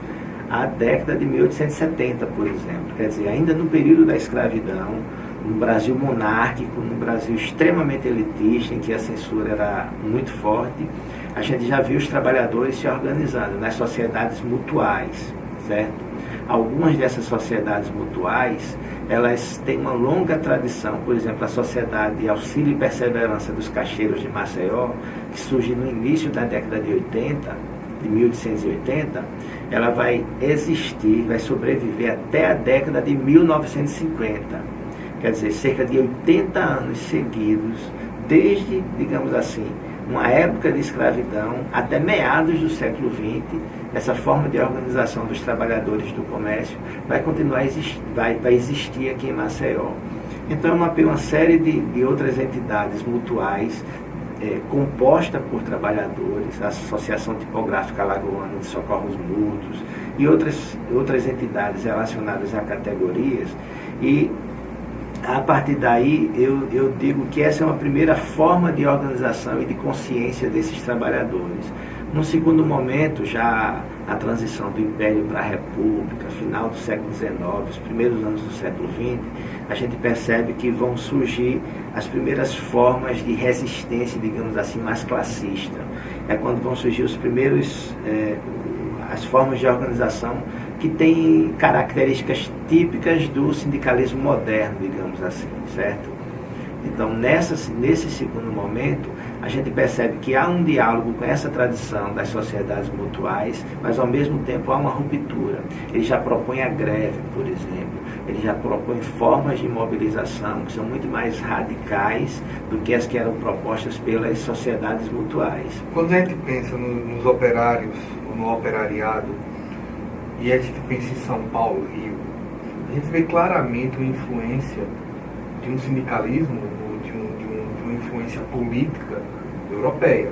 à década de 1870, por exemplo. Quer dizer, ainda no período da escravidão, no Brasil monárquico, no Brasil extremamente elitista, em que a censura era muito forte, a gente já viu os trabalhadores se organizando nas sociedades mutuais, certo? Algumas dessas sociedades mutuais, elas têm uma longa tradição. Por exemplo, a Sociedade Auxílio e Perseverança dos Caixeiros de Maceió, que surge no início da década de 80, de 1880, ela vai existir, vai sobreviver até a década de 1950. Quer dizer, cerca de 80 anos seguidos, desde, digamos assim, uma época de escravidão até meados do século XX. Essa forma de organização dos trabalhadores do comércio vai continuar vai existir aqui em Maceió. Então, uma série de outras entidades mutuais composta por trabalhadores, a Associação Tipográfica Alagoana de Socorros Mútuos e outras entidades relacionadas a categorias. E a partir daí eu digo que essa é uma primeira forma de organização e de consciência desses trabalhadores. Num segundo momento, já a transição do Império para a República, final do século XIX, os primeiros anos do século XX, a gente percebe que vão surgir as primeiras formas de resistência, digamos assim, mais classista. É quando vão surgir as formas de organização que têm características típicas do sindicalismo moderno, digamos assim, certo? Então, nesse segundo momento, a gente percebe que há um diálogo com essa tradição das sociedades mutuais, mas ao mesmo tempo há uma ruptura. Ele já propõe a greve, por exemplo, ele já propõe formas de mobilização que são muito mais radicais do que as que eram propostas pelas sociedades mutuais. Quando a gente pensa nos operários, ou no operariado, e a gente pensa em São Paulo, Rio, a gente vê claramente uma influência de um sindicalismo, ou de uma influência política europeia.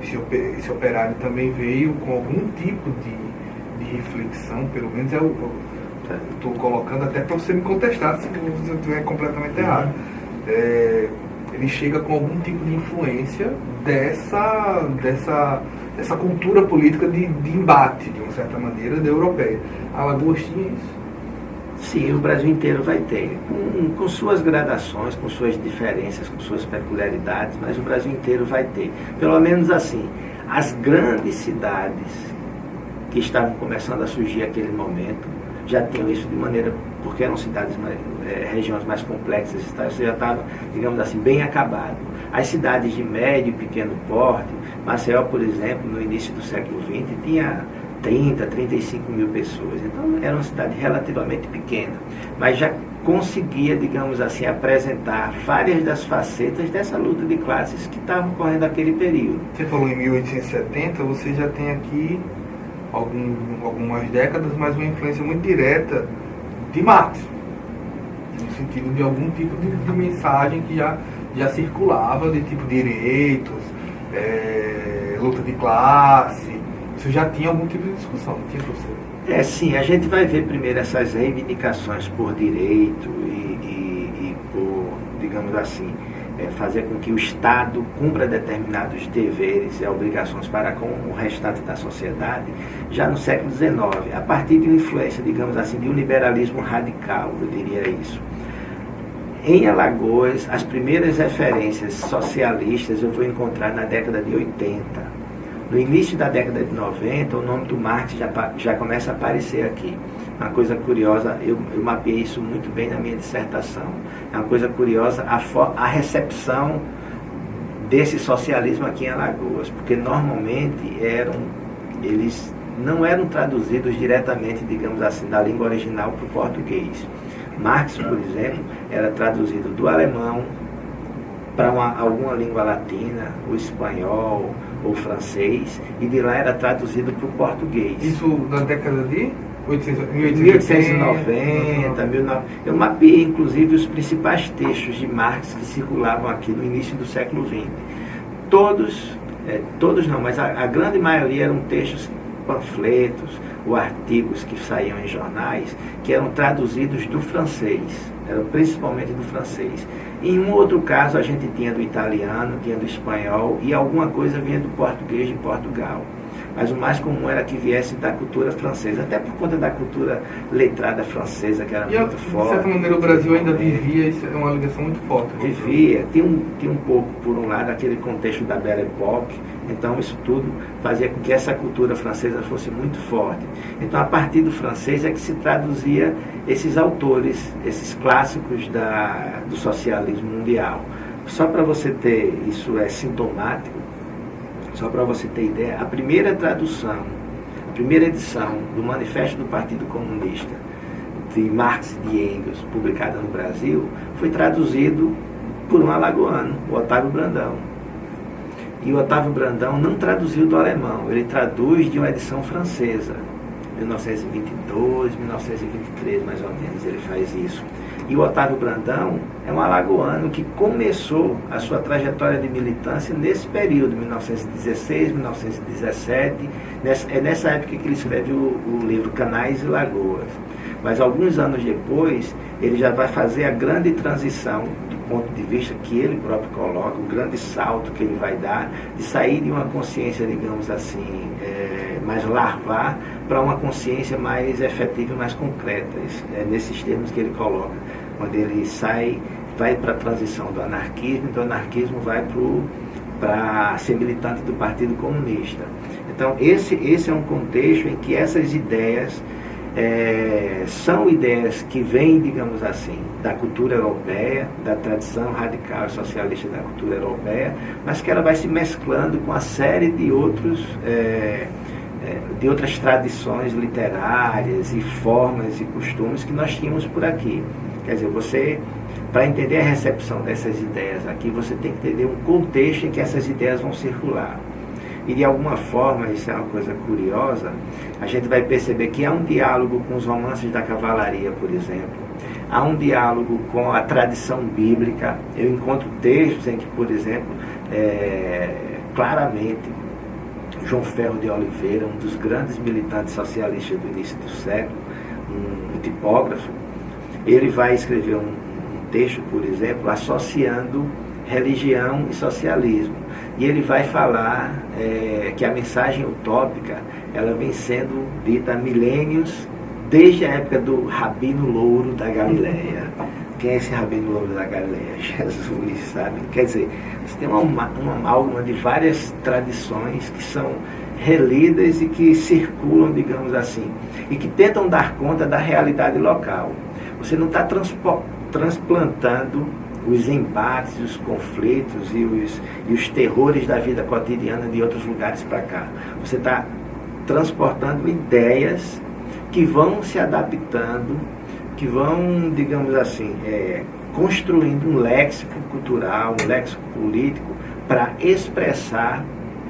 Esse operário também veio com algum tipo de reflexão, pelo menos eu estou colocando até para você me contestar se eu estiver completamente errado. Ele chega com algum tipo de influência dessa cultura política de embate, de uma certa maneira, da europeia. A Alagoas tinha isso? Sim, o Brasil inteiro vai ter, com suas gradações, com suas diferenças, com suas peculiaridades, mas o Brasil inteiro vai ter. Pelo menos assim, as grandes cidades que estavam começando a surgir naquele momento já tinham isso de maneira, porque eram cidades, regiões mais complexas, isso já estava, digamos assim, bem acabado. As cidades de médio e pequeno porte, Maceió, por exemplo, no início do século XX, tinha 30, 35 mil pessoas. Então, era uma cidade relativamente pequena, mas já conseguia, digamos assim, apresentar várias das facetas dessa luta de classes que estava ocorrendo naquele período. Você falou em 1870, você já tem aqui algumas décadas, mas uma influência muito direta de Marx, no sentido de algum tipo de mensagem que já circulava, de tipo direitos, luta de classe. Isso já tinha algum tipo de discussão, não tinha, professor? Sim, a gente vai ver primeiro essas reivindicações por direito e por, digamos assim, fazer com que o Estado cumpra determinados deveres e obrigações para com o restante da sociedade, já no século XIX, a partir de uma influência, digamos assim, de um liberalismo radical, eu diria isso. Em Alagoas, as primeiras referências socialistas eu vou encontrar na década de 80. No início da década de 90, o nome do Marx já começa a aparecer aqui. Uma coisa curiosa, eu mapeei isso muito bem na minha dissertação. É uma coisa curiosa a recepção desse socialismo aqui em Alagoas, porque normalmente eles não eram traduzidos diretamente, digamos assim, da língua original para o português. Marx, por exemplo, era traduzido do alemão para alguma língua latina, o espanhol, ou francês, e de lá era traduzido para o português. Isso da década de 1890, eu mapeei inclusive os principais textos de Marx que circulavam aqui no início do século XX. Todos não, mas a grande maioria eram textos, panfletos ou artigos que saíam em jornais, que eram traduzidos do francês, eram principalmente do francês. Em um outro caso a gente tinha do italiano, tinha do espanhol e alguma coisa vinha do português de Portugal. Mas o mais comum era que viesse da cultura francesa, até por conta da cultura letrada francesa, que era muito forte. De certa maneira o Brasil ainda vivia, isso é uma ligação muito forte. Vivia, tinha um pouco, por um lado, aquele contexto da Belle Époque, então isso tudo fazia com que essa cultura francesa fosse muito forte. Então a partir do francês é que se traduzia esses autores, esses clássicos do socialismo mundial. Só para você ter, isso é sintomático, só para você ter ideia, a primeira edição do Manifesto do Partido Comunista de Marx e de Engels, publicada no Brasil, foi traduzido por um alagoano, o Otávio Brandão. E o Otávio Brandão não traduziu do alemão, ele traduz de uma edição francesa, 1922, 1923, mais ou menos, ele faz isso. E o Otávio Brandão é um alagoano que começou a sua trajetória de militância nesse período, 1916, 1917, é nessa época que ele escreve o livro Canais e Lagoas. Mas alguns anos depois, ele já vai fazer a grande transição, do ponto de vista que ele próprio coloca, o grande salto que ele vai dar, de sair de uma consciência, digamos assim, mais larvar, para uma consciência mais efetiva e mais concreta. É nesses termos que ele coloca, quando ele vai para a transição do anarquismo, e do anarquismo vai para ser militante do Partido Comunista. Então, esse é um contexto em que essas ideias são ideias que vêm, digamos assim, da cultura europeia, da tradição radical e socialista da cultura europeia, mas que ela vai se mesclando com a série de outras tradições literárias e formas e costumes que nós tínhamos por aqui. Quer dizer, para entender a recepção dessas ideias aqui, você tem que entender um contexto em que essas ideias vão circular. E de alguma forma, isso é uma coisa curiosa, a gente vai perceber que há um diálogo com os romances da cavalaria, por exemplo. Há um diálogo com a tradição bíblica. Eu encontro textos em que, por exemplo, claramente, João Ferro de Oliveira, um dos grandes militantes socialistas do início do século, um tipógrafo, ele vai escrever um texto, por exemplo, associando religião e socialismo. E ele vai falar que a mensagem utópica ela vem sendo dita há milênios, desde a época do Rabino Louro da Galileia. Quem é esse Rabino Louro da Galileia? Jesus, sabe? Quer dizer, você tem uma amálgama de várias tradições que são relidas e que circulam, digamos assim, e que tentam dar conta da realidade local. Você não está transplantando os embates, os conflitos e os terrores da vida cotidiana de outros lugares para cá. Você está transportando ideias que vão se adaptando, que vão, digamos assim, construindo um léxico cultural, um léxico político para expressar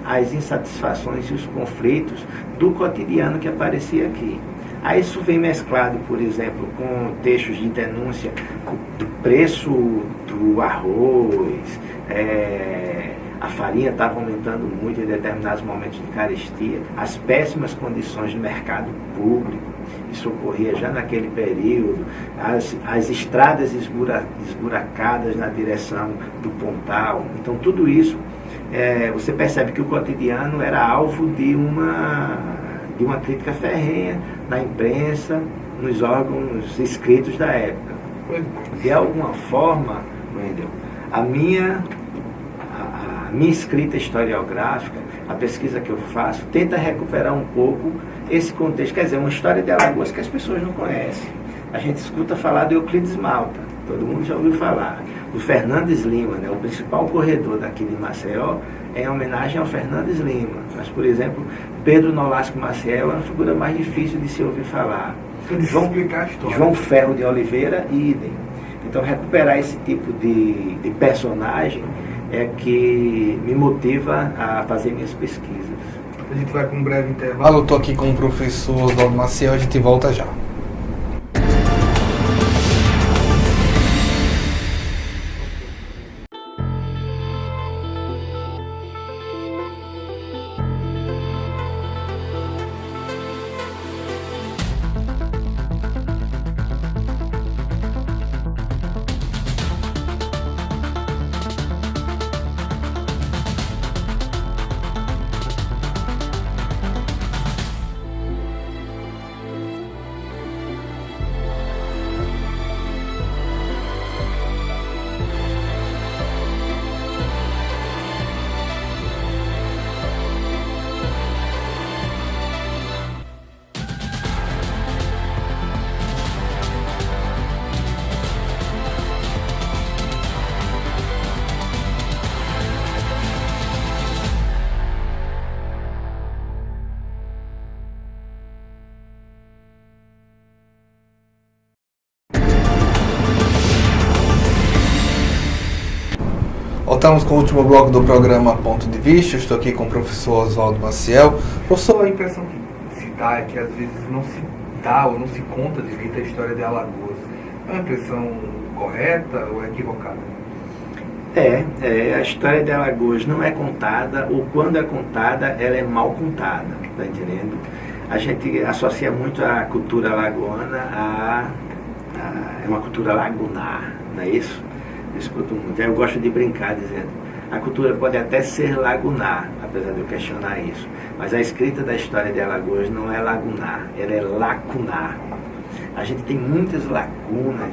as insatisfações e os conflitos do cotidiano que aparecia aqui. Aí isso vem mesclado, por exemplo, com textos de denúncia do preço do arroz, a farinha estava aumentando muito em determinados momentos de carestia, as péssimas condições de mercado público, isso ocorria já naquele período, as estradas esburacadas na direção do Pontal. Então tudo isso, você percebe que o cotidiano era alvo de uma crítica ferrenha na imprensa, nos órgãos escritos da época. De alguma forma, Wendel, a minha escrita historiográfica, a pesquisa que eu faço, tenta recuperar um pouco esse contexto, quer dizer, uma história de Alagoas que as pessoas não conhecem. A gente escuta falar do Euclides Malta, todo mundo já ouviu falar. Do Fernandes Lima, né, o principal corredor daqui de Maceió, é em homenagem ao Fernandes Lima. Mas, por exemplo, Pedro Nolasco Maciel é uma figura mais difícil de se ouvir falar. João Ferro de Oliveira, idem. Então, recuperar esse tipo de personagem é que me motiva a fazer minhas pesquisas. A gente vai com um breve intervalo. Eu estou aqui com o professor Oswaldo Maciel, a gente volta já. Voltamos com o último bloco do programa Ponto de Vista. Eu estou aqui com o professor Oswaldo Maciel. Professor, a impressão que se dá é que às vezes não se dá ou não se conta direito a história de Alagoas. É uma impressão correta ou é equivocada? A história de Alagoas não é contada, ou quando é contada, ela é mal contada, tá entendendo? A gente associa muito a cultura alagoana é uma cultura lagunar, não é isso? Eu escuto muito. Eu gosto de brincar dizendo, a cultura pode até ser lagunar, apesar de eu questionar isso, mas a escrita da história de Alagoas não é lagunar, ela é lacunar. A gente tem muitas lacunas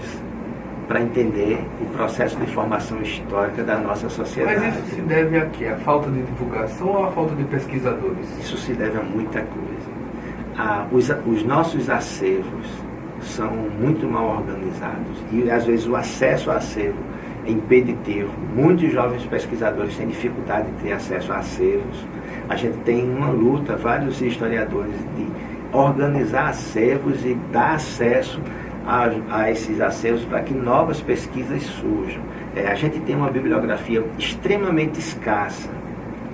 para entender o processo de formação histórica da nossa sociedade. Mas isso se deve a quê? A falta de divulgação ou a falta de pesquisadores? Isso se deve a muita coisa. Os nossos acervos são muito mal organizados e às vezes o acesso ao acervo é impeditivo. Muitos jovens pesquisadores têm dificuldade de ter acesso a acervos. A gente tem uma luta, vários historiadores, de organizar acervos e dar acesso a esses acervos para que novas pesquisas surjam. A gente tem uma bibliografia extremamente escassa,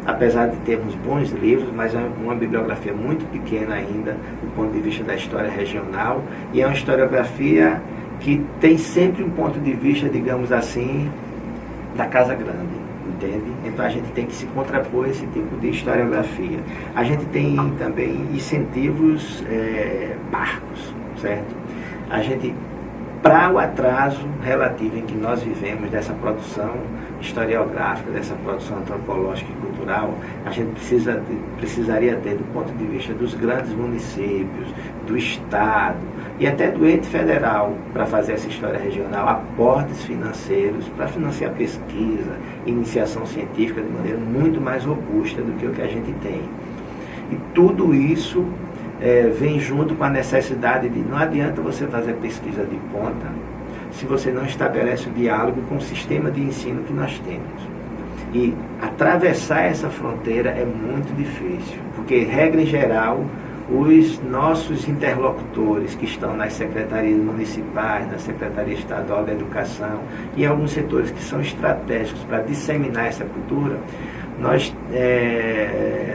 apesar de termos bons livros, mas é uma bibliografia muito pequena ainda do ponto de vista da história regional, e é uma historiografia que tem sempre um ponto de vista, digamos assim, da Casa Grande, entende? Então a gente tem que se contrapor a esse tipo de historiografia. A gente tem também incentivos parcos, certo? A gente, para o atraso relativo em que nós vivemos dessa produção historiográfica, dessa produção antropológica e cultural, a gente precisaria ter, do ponto de vista dos grandes municípios, do Estado e até do ente federal, para fazer essa história regional, aportes financeiros para financiar pesquisa, iniciação científica de maneira muito mais robusta do que o que a gente tem. E tudo isso vem junto com a necessidade de, não adianta você fazer pesquisa de ponta se você não estabelece o diálogo com o sistema de ensino que nós temos. E atravessar essa fronteira é muito difícil, porque, regra em geral, os nossos interlocutores que estão nas secretarias municipais, na Secretaria Estadual da Educação e em alguns setores que são estratégicos para disseminar essa cultura, nós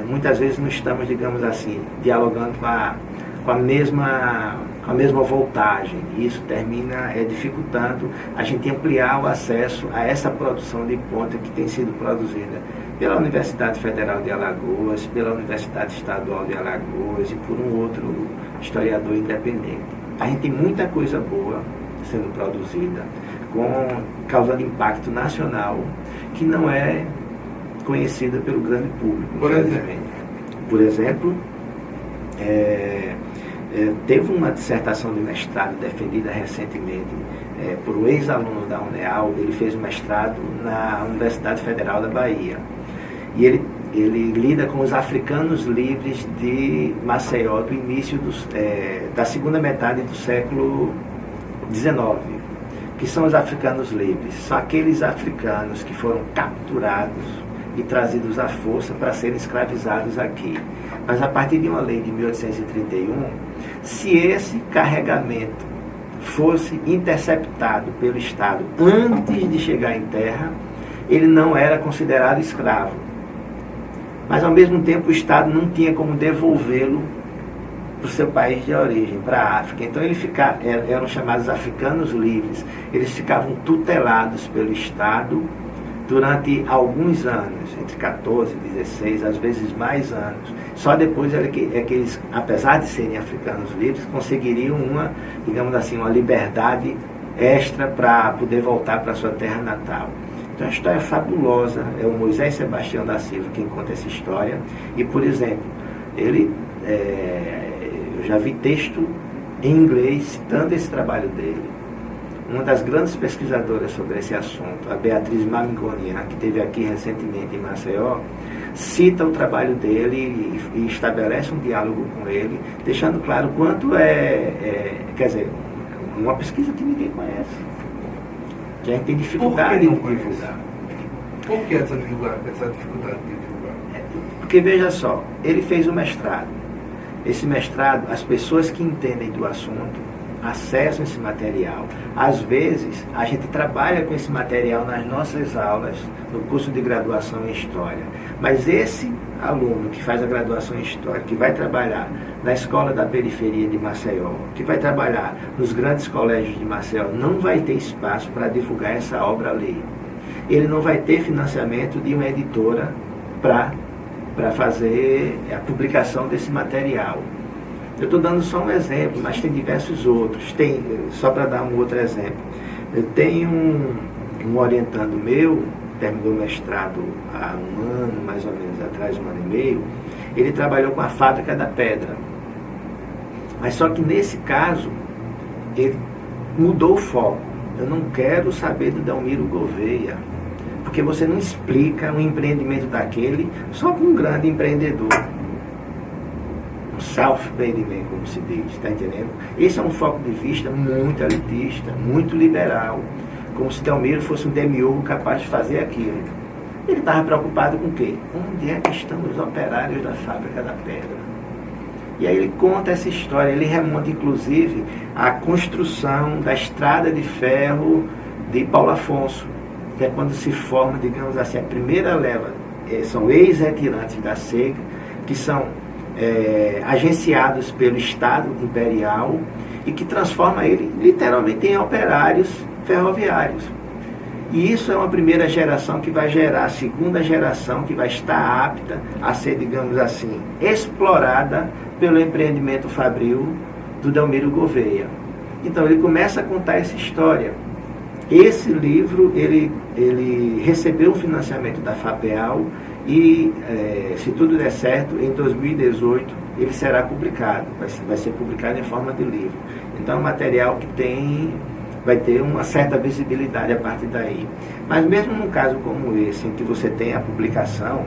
muitas vezes não estamos, digamos assim, dialogando com a mesma voltagem. E isso termina dificultando a gente ampliar o acesso a essa produção de ponta que tem sido produzida pela Universidade Federal de Alagoas, pela Universidade Estadual de Alagoas e por um outro historiador independente. A gente tem muita coisa boa sendo produzida, causando impacto nacional, que não é conhecida pelo grande público. Por exemplo, teve uma dissertação de mestrado defendida recentemente por um ex-aluno da UNEAL. Ele fez um mestrado na Universidade Federal da Bahia. E ele lida com os africanos livres de Maceió, do início da segunda metade do século XIX. Que são os africanos livres? São aqueles africanos que foram capturados e trazidos à força para serem escravizados aqui. Mas a partir de uma lei de 1831, se esse carregamento fosse interceptado pelo Estado antes de chegar em terra, ele não era considerado escravo. Mas ao mesmo tempo o Estado não tinha como devolvê-lo para o seu país de origem, para a África. Então eram chamados africanos livres. Eles ficavam tutelados pelo Estado durante alguns anos, entre 14 e 16, às vezes mais anos. Só depois é que eles, apesar de serem africanos livres, conseguiriam digamos assim, uma liberdade extra para poder voltar para a sua terra natal. Então a história é fabulosa, é o Moisés Sebastião da Silva quem conta essa história. E, por exemplo, eu já vi texto em inglês citando esse trabalho dele. Uma das grandes pesquisadoras sobre esse assunto, a Beatriz Mamigonian, que esteve aqui recentemente em Maceió, cita o trabalho dele e estabelece um diálogo com ele, deixando claro quanto quer dizer, uma pesquisa que ninguém conhece, que a gente tem dificuldade de divulgar. Por que essa dificuldade de divulgar? Porque, veja só, ele fez o mestrado. Esse mestrado, as pessoas que entendem do assunto acessam esse material. Às vezes, a gente trabalha com esse material nas nossas aulas, no curso de graduação em História. Mas esse aluno que faz a graduação em História, que vai trabalhar na escola da periferia de Maceió, que vai trabalhar nos grandes colégios de Maceió, não vai ter espaço para divulgar essa obra ali. Ele não vai ter financiamento de uma editora para fazer a publicação desse material. Eu estou dando só um exemplo, mas tem diversos outros. Só para dar um outro exemplo, eu tenho um orientando meu, terminou o mestrado há um ano, mais ou menos atrás, 1 ano e meio, ele trabalhou com a Fábrica da Pedra. Mas só que nesse caso, ele mudou o foco. Eu não quero saber do Delmiro Gouveia, porque você não explica um empreendimento daquele só com um grande empreendedor. Um self-made man, como se diz, está entendendo? Esse é um foco de vista muito elitista, muito liberal, como se Delmiro fosse um demiurgo capaz de fazer aquilo. Ele estava preocupado com o quê? Onde é que estão os operários da Fábrica da Pedra? E aí ele conta essa história, ele remonta inclusive à construção da estrada de ferro de Paulo Afonso, que é quando se forma, digamos assim, a primeira leva, são ex-retirantes da SEGA, que são agenciados pelo Estado Imperial e que transforma ele literalmente em operários ferroviários. E isso é uma primeira geração que vai gerar a segunda geração que vai estar apta a ser, digamos assim, explorada pelo empreendimento fabril do Delmiro Gouveia. Então ele começa a contar essa história. Esse livro, ele recebeu um financiamento da FAPEAL e, se tudo der certo, em 2018 ele será publicado, vai ser publicado em forma de livro. Então é um material que vai ter uma certa visibilidade a partir daí. Mas mesmo num caso como esse, em que você tem a publicação,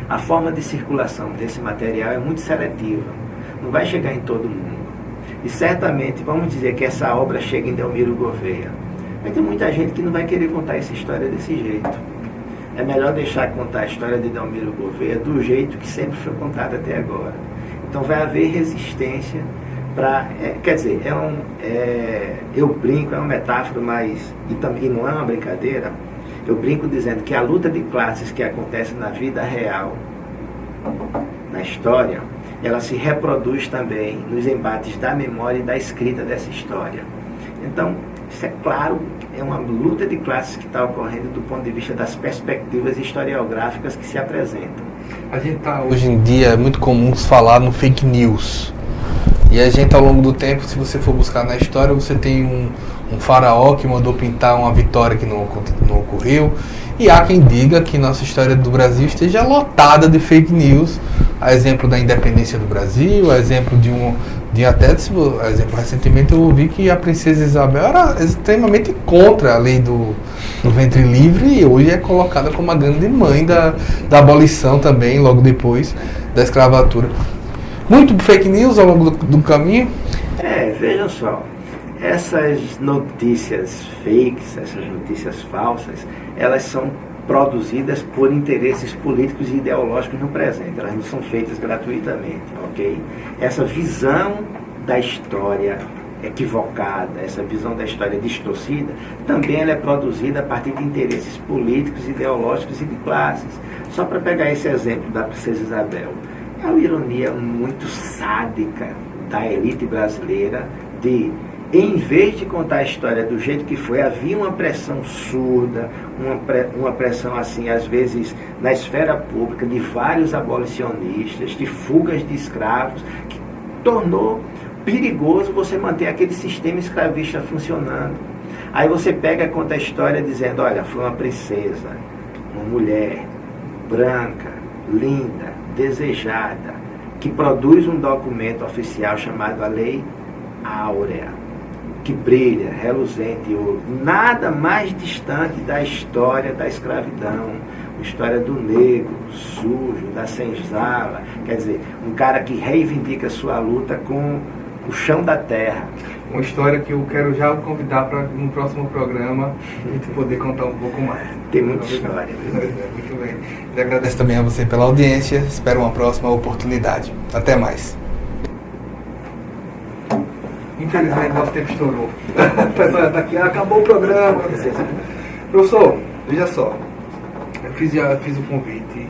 a forma de circulação desse material é muito seletiva. Não vai chegar em todo mundo. E certamente, vamos dizer que essa obra chega em Delmiro Gouveia. Vai ter muita gente que não vai querer contar essa história desse jeito. É melhor deixar contar a história de Delmiro Gouveia do jeito que sempre foi contada até agora. Então vai haver resistência para... quer dizer, eu brinco, é uma metáfora, mas e não é uma brincadeira. Eu brinco dizendo que a luta de classes que acontece na vida real, na história, ela se reproduz também nos embates da memória e da escrita dessa história. Então, isso é claro, é uma luta de classes que está ocorrendo do ponto de vista das perspectivas historiográficas que se apresentam. A gente está hoje em dia, é muito comum se falar no fake news. E a gente, ao longo do tempo, se você for buscar na história, você tem um faraó que mandou pintar uma vitória que não ocorreu. E há quem diga que nossa história do Brasil esteja lotada de fake news. A exemplo da independência do Brasil, a exemplo exemplo, recentemente eu ouvi que a princesa Isabel era extremamente contra a lei do ventre livre e hoje é colocada como a grande mãe da abolição também, logo depois da escravatura. Muito fake news ao longo do caminho? Vejam só, essas notícias fakes, essas notícias falsas, elas são produzidas por interesses políticos e ideológicos no presente, elas não são feitas gratuitamente, ok? Essa visão da história equivocada, essa visão da história distorcida, também ela é produzida a partir de interesses políticos, ideológicos e de classes. Só para pegar esse exemplo da princesa Isabel, é uma ironia muito sádica da elite brasileira de, em vez de contar a história do jeito que foi, havia uma pressão surda, uma pressão assim, às vezes, na esfera pública, de vários abolicionistas, de fugas de escravos, que tornou perigoso você manter aquele sistema escravista funcionando. Aí você pega e conta a história dizendo, olha, foi uma princesa, uma mulher branca, linda, desejada, que produz um documento oficial chamado a Lei Áurea, que brilha, reluzente ouro, nada mais distante da história da escravidão, a história do negro, sujo, da senzala, quer dizer, um cara que reivindica sua luta com o chão da terra. Uma história que eu quero já convidar para no próximo programa a gente poder contar um pouco mais. Tem muita história. Muito bem. Eu agradeço também a você pela audiência, espero uma próxima oportunidade. Até mais. Infelizmente, nosso tempo estourou. O pessoal está aqui, acabou o programa. Professor, veja só, eu fiz o convite